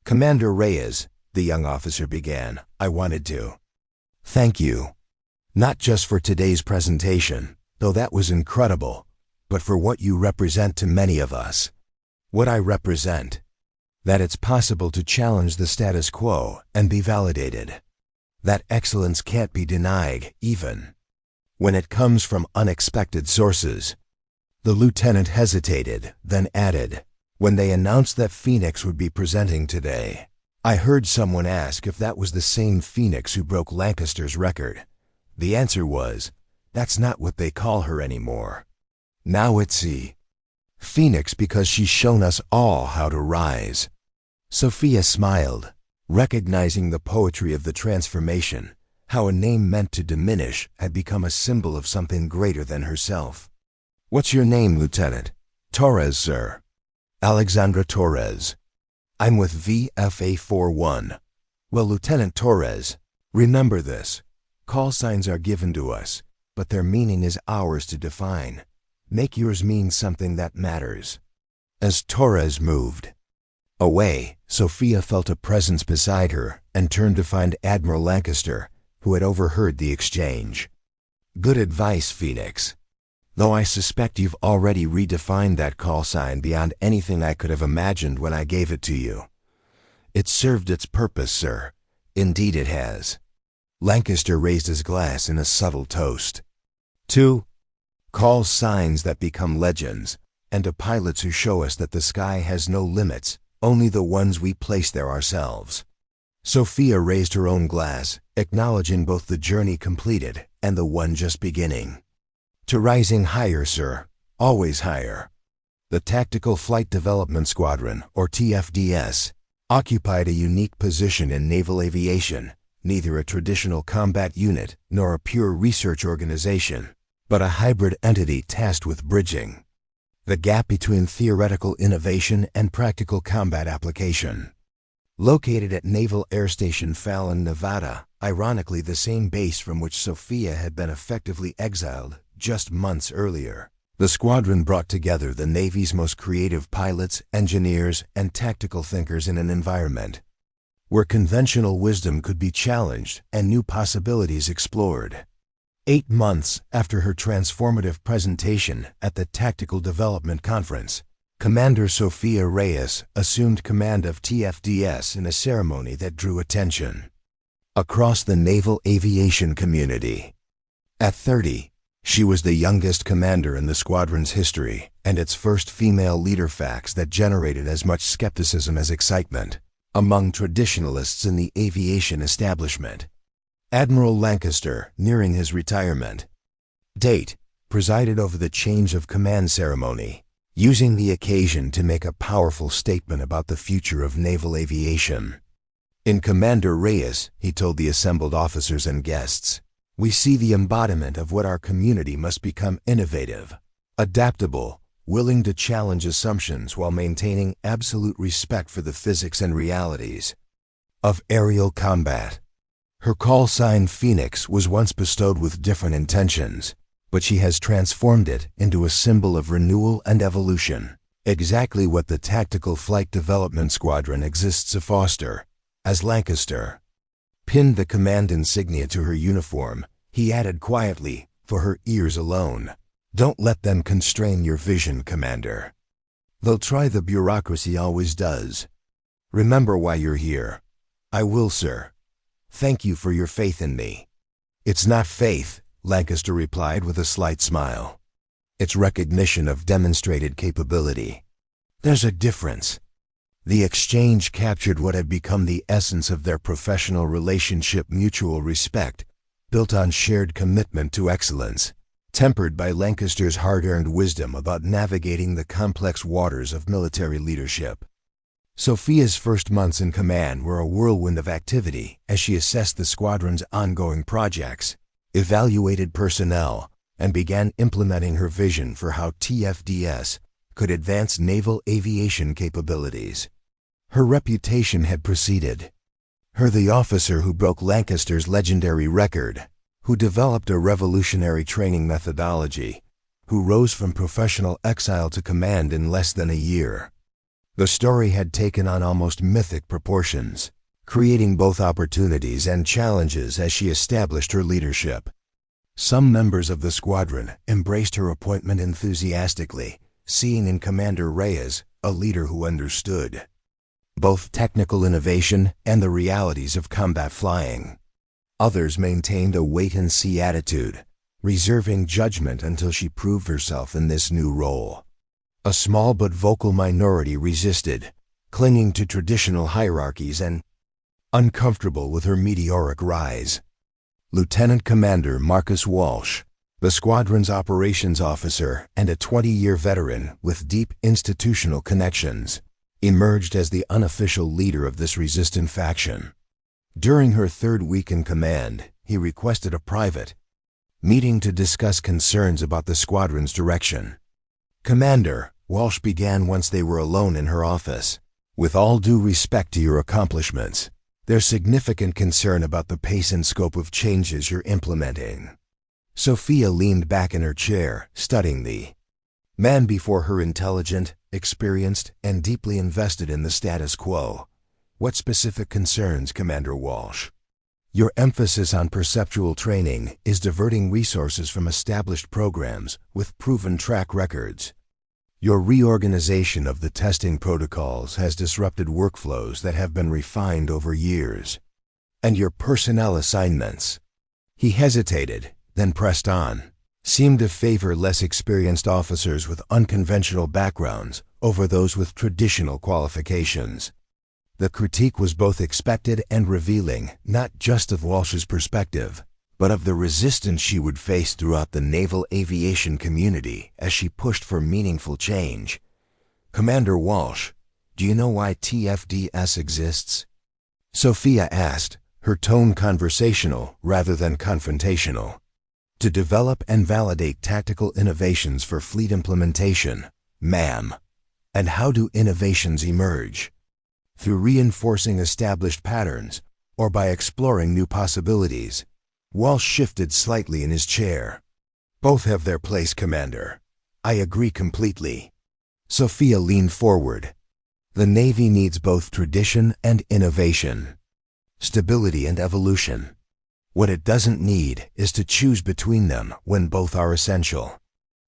"Commander Reyes," the young officer began, "I wanted to thank you, not just for today's presentation, though that was incredible, but for what you represent to many of us." "What I represent?" "That it's possible to challenge the status quo and be validated. That excellence can't be denied, even when it comes from unexpected sources." The lieutenant hesitated, then added, "When they announced that Phoenix would be presenting today, I heard someone ask if that was the same Phoenix who broke Lancaster's record. The answer was, that's not what they call her anymore. Now it's Phoenix because she's shown us all how to rise." Sophia smiled, recognizing the poetry of the transformation, how a name meant to diminish had become a symbol of something greater than herself. "What's your name, Lieutenant?" "Torres, sir. Alexandra Torres. I'm with VFA-41. "Well, Lieutenant Torres, remember this. Call signs are given to us, but their meaning is ours to define. Make yours mean something that matters." As Torres moved away, Sophia felt a presence beside her and turned to find Admiral Lancaster, who had overheard the exchange. "Good advice, Phoenix. Though I suspect you've already redefined that call sign beyond anything I could have imagined when I gave it to you." "It served its purpose, sir. Indeed it has." Lancaster raised his glass in a subtle toast. "To call signs that become legends, and to pilots who show us that the sky has no limits, only the ones we place there ourselves." Sophia raised her own glass, acknowledging both the journey completed and the one just beginning. "To rising higher, sir. Always higher." The Tactical Flight Development Squadron, or TFDS, occupied a unique position in naval aviation, neither a traditional combat unit nor a pure research organization, but a hybrid entity tasked with bridging the gap between theoretical innovation and practical combat application. Located at Naval Air Station Fallon, Nevada, ironically the same base from which Sophia had been effectively exiled just months earlier, the squadron brought together the Navy's most creative pilots, engineers, and tactical thinkers in an environment where conventional wisdom could be challenged and new possibilities explored. 8 months after her transformative presentation at the Tactical Development Conference, Commander Sophia Reyes assumed command of TFDS in a ceremony that drew attention across the naval aviation community. At 30, she was the youngest commander in the squadron's history and its first female leader, facts that generated as much skepticism as excitement among traditionalists in the aviation establishment. Admiral Lancaster, nearing his retirement date, presided over the change of command ceremony, using the occasion to make a powerful statement about the future of naval aviation. In Commander Reyes, he told the assembled officers and guests, "We see the embodiment of what our community must become: innovative, Adaptable, willing to challenge assumptions while maintaining absolute respect for the physics and realities of aerial combat. Her call sign Phoenix was once bestowed with different intentions, but she has transformed it into a symbol of renewal and evolution, exactly what the Tactical Flight Development Squadron exists to foster. As Lancaster pinned the command insignia to her uniform, he added quietly, for her ears alone, "Don't let them constrain your vision, Commander. They'll try, the bureaucracy always does. Remember why you're here." "I will, sir. Thank you for your faith in me." "It's not faith," Lancaster replied with a slight smile. "It's recognition of demonstrated capability. There's a difference." The exchange captured what had become the essence of their professional relationship: mutual respect, built on shared commitment to excellence, tempered by Lancaster's hard-earned wisdom about navigating the complex waters of military leadership. Sophia's first months in command were a whirlwind of activity as she assessed the squadron's ongoing projects, evaluated personnel, and began implementing her vision for how TFDS could advance naval aviation capabilities. Her reputation had preceded her the officer who broke Lancaster's legendary record, who developed a revolutionary training methodology, who rose from professional exile to command in less than a year. The story had taken on almost mythic proportions, creating both opportunities and challenges as she established her leadership. Some members of the squadron embraced her appointment enthusiastically, seeing in Commander Reyes a leader who understood both technical innovation and the realities of combat flying. Others maintained a wait-and-see attitude, reserving judgment until she proved herself in this new role. A small but vocal minority resisted, clinging to traditional hierarchies and uncomfortable with her meteoric rise. Lieutenant Commander Marcus Walsh, the squadron's operations officer and a 20-year veteran with deep institutional connections, emerged as the unofficial leader of this resistant faction. During her third week in command, he requested a private meeting to discuss concerns about the squadron's direction. "Commander," Walsh began once they were alone in her office, "with all due respect to your accomplishments, there's significant concern about the pace and scope of changes you're implementing." Sophia leaned back in her chair, studying the man before her, intelligent, experienced, and deeply invested in the status quo. "What specific concerns, Commander Walsh?" "Your emphasis on perceptual training is diverting resources from established programs with proven track records. Your reorganization of the testing protocols has disrupted workflows that have been refined over years. And your personnel assignments." He hesitated, then pressed on, "seem to favor less experienced officers with unconventional backgrounds over those with traditional qualifications." The critique was both expected and revealing, not just of Walsh's perspective, but of the resistance she would face throughout the naval aviation community as she pushed for meaningful change. "Commander Walsh, do you know why TFDS exists?" Sophia asked, her tone conversational rather than confrontational. "To develop and validate tactical innovations for fleet implementation, ma'am." "And how do innovations emerge?" "Through reinforcing established patterns or by exploring new possibilities." Walsh shifted slightly in his chair. "Both have their place, Commander. I agree completely." Sophia leaned forward. "The Navy needs both tradition and innovation, stability and evolution. What it doesn't need is to choose between them when both are essential.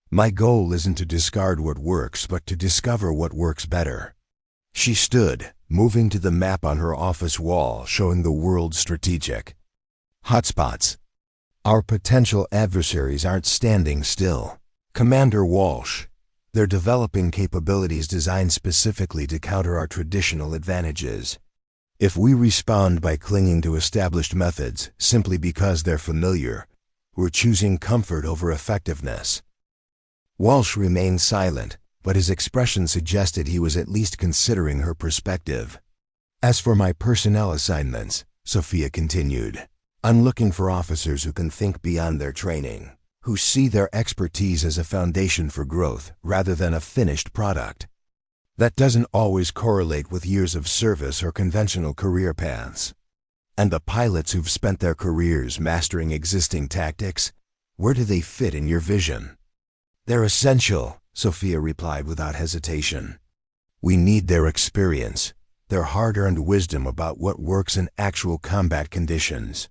My goal isn't to discard what works, but to discover what works better." She stood, moving to the map on her office wall showing the world's strategic hotspots. "Our potential adversaries aren't standing still, Commander Walsh. They're developing capabilities designed specifically to counter our traditional advantages. If we respond by clinging to established methods simply because they're familiar, we're choosing comfort over effectiveness." Walsh remained silent, but his expression suggested he was at least considering her perspective. "As for my personnel assignments," Sophia continued, "I'm looking for officers who can think beyond their training, who see their expertise as a foundation for growth rather than a finished product. That doesn't always correlate with years of service or conventional career paths. And the pilots who've spent their careers mastering existing tactics, where do they fit in your vision? They're essential, Sophia replied without hesitation. We need their experience, their hard-earned wisdom about what works in actual combat conditions.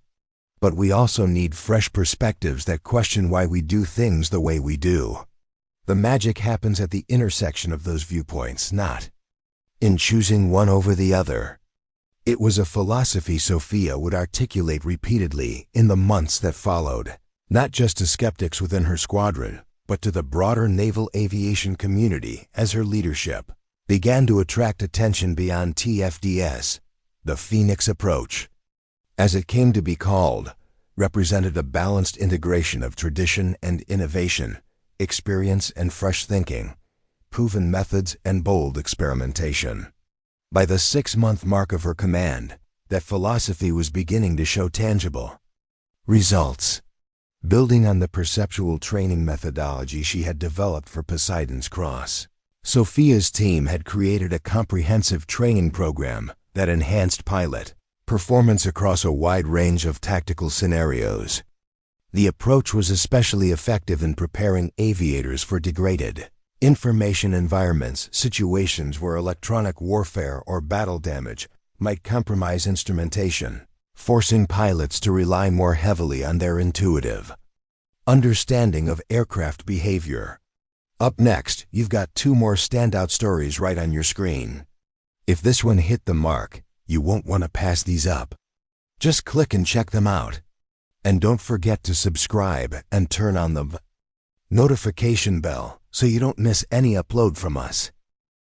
But we also need fresh perspectives that question why we do things the way we do. The magic happens at the intersection of those viewpoints, not in choosing one over the other. It was a philosophy Sophia would articulate repeatedly in the months that followed, not just to skeptics within her squadron, but to the broader naval aviation community as her leadership began to attract attention beyond TFDS. The Phoenix approach, as it came to be called, represented a balanced integration of tradition and innovation, experience and fresh thinking, proven methods and bold experimentation. By the 6-month mark of her command, that philosophy was beginning to show tangible results. Building on the perceptual training methodology she had developed for Poseidon's Cross, Sophia's team had created a comprehensive training program that enhanced pilot performance across a wide range of tactical scenarios. The approach was especially effective in preparing aviators for degraded information environments, situations where electronic warfare or battle damage might compromise instrumentation, forcing pilots to rely more heavily on their intuitive understanding of aircraft behavior. Up next, you've got 2 more standout stories right on your screen. If this one hit the mark, you won't want to pass these up. Just click and check them out. And don't forget to subscribe and turn on the notification bell so you don't miss any upload from us.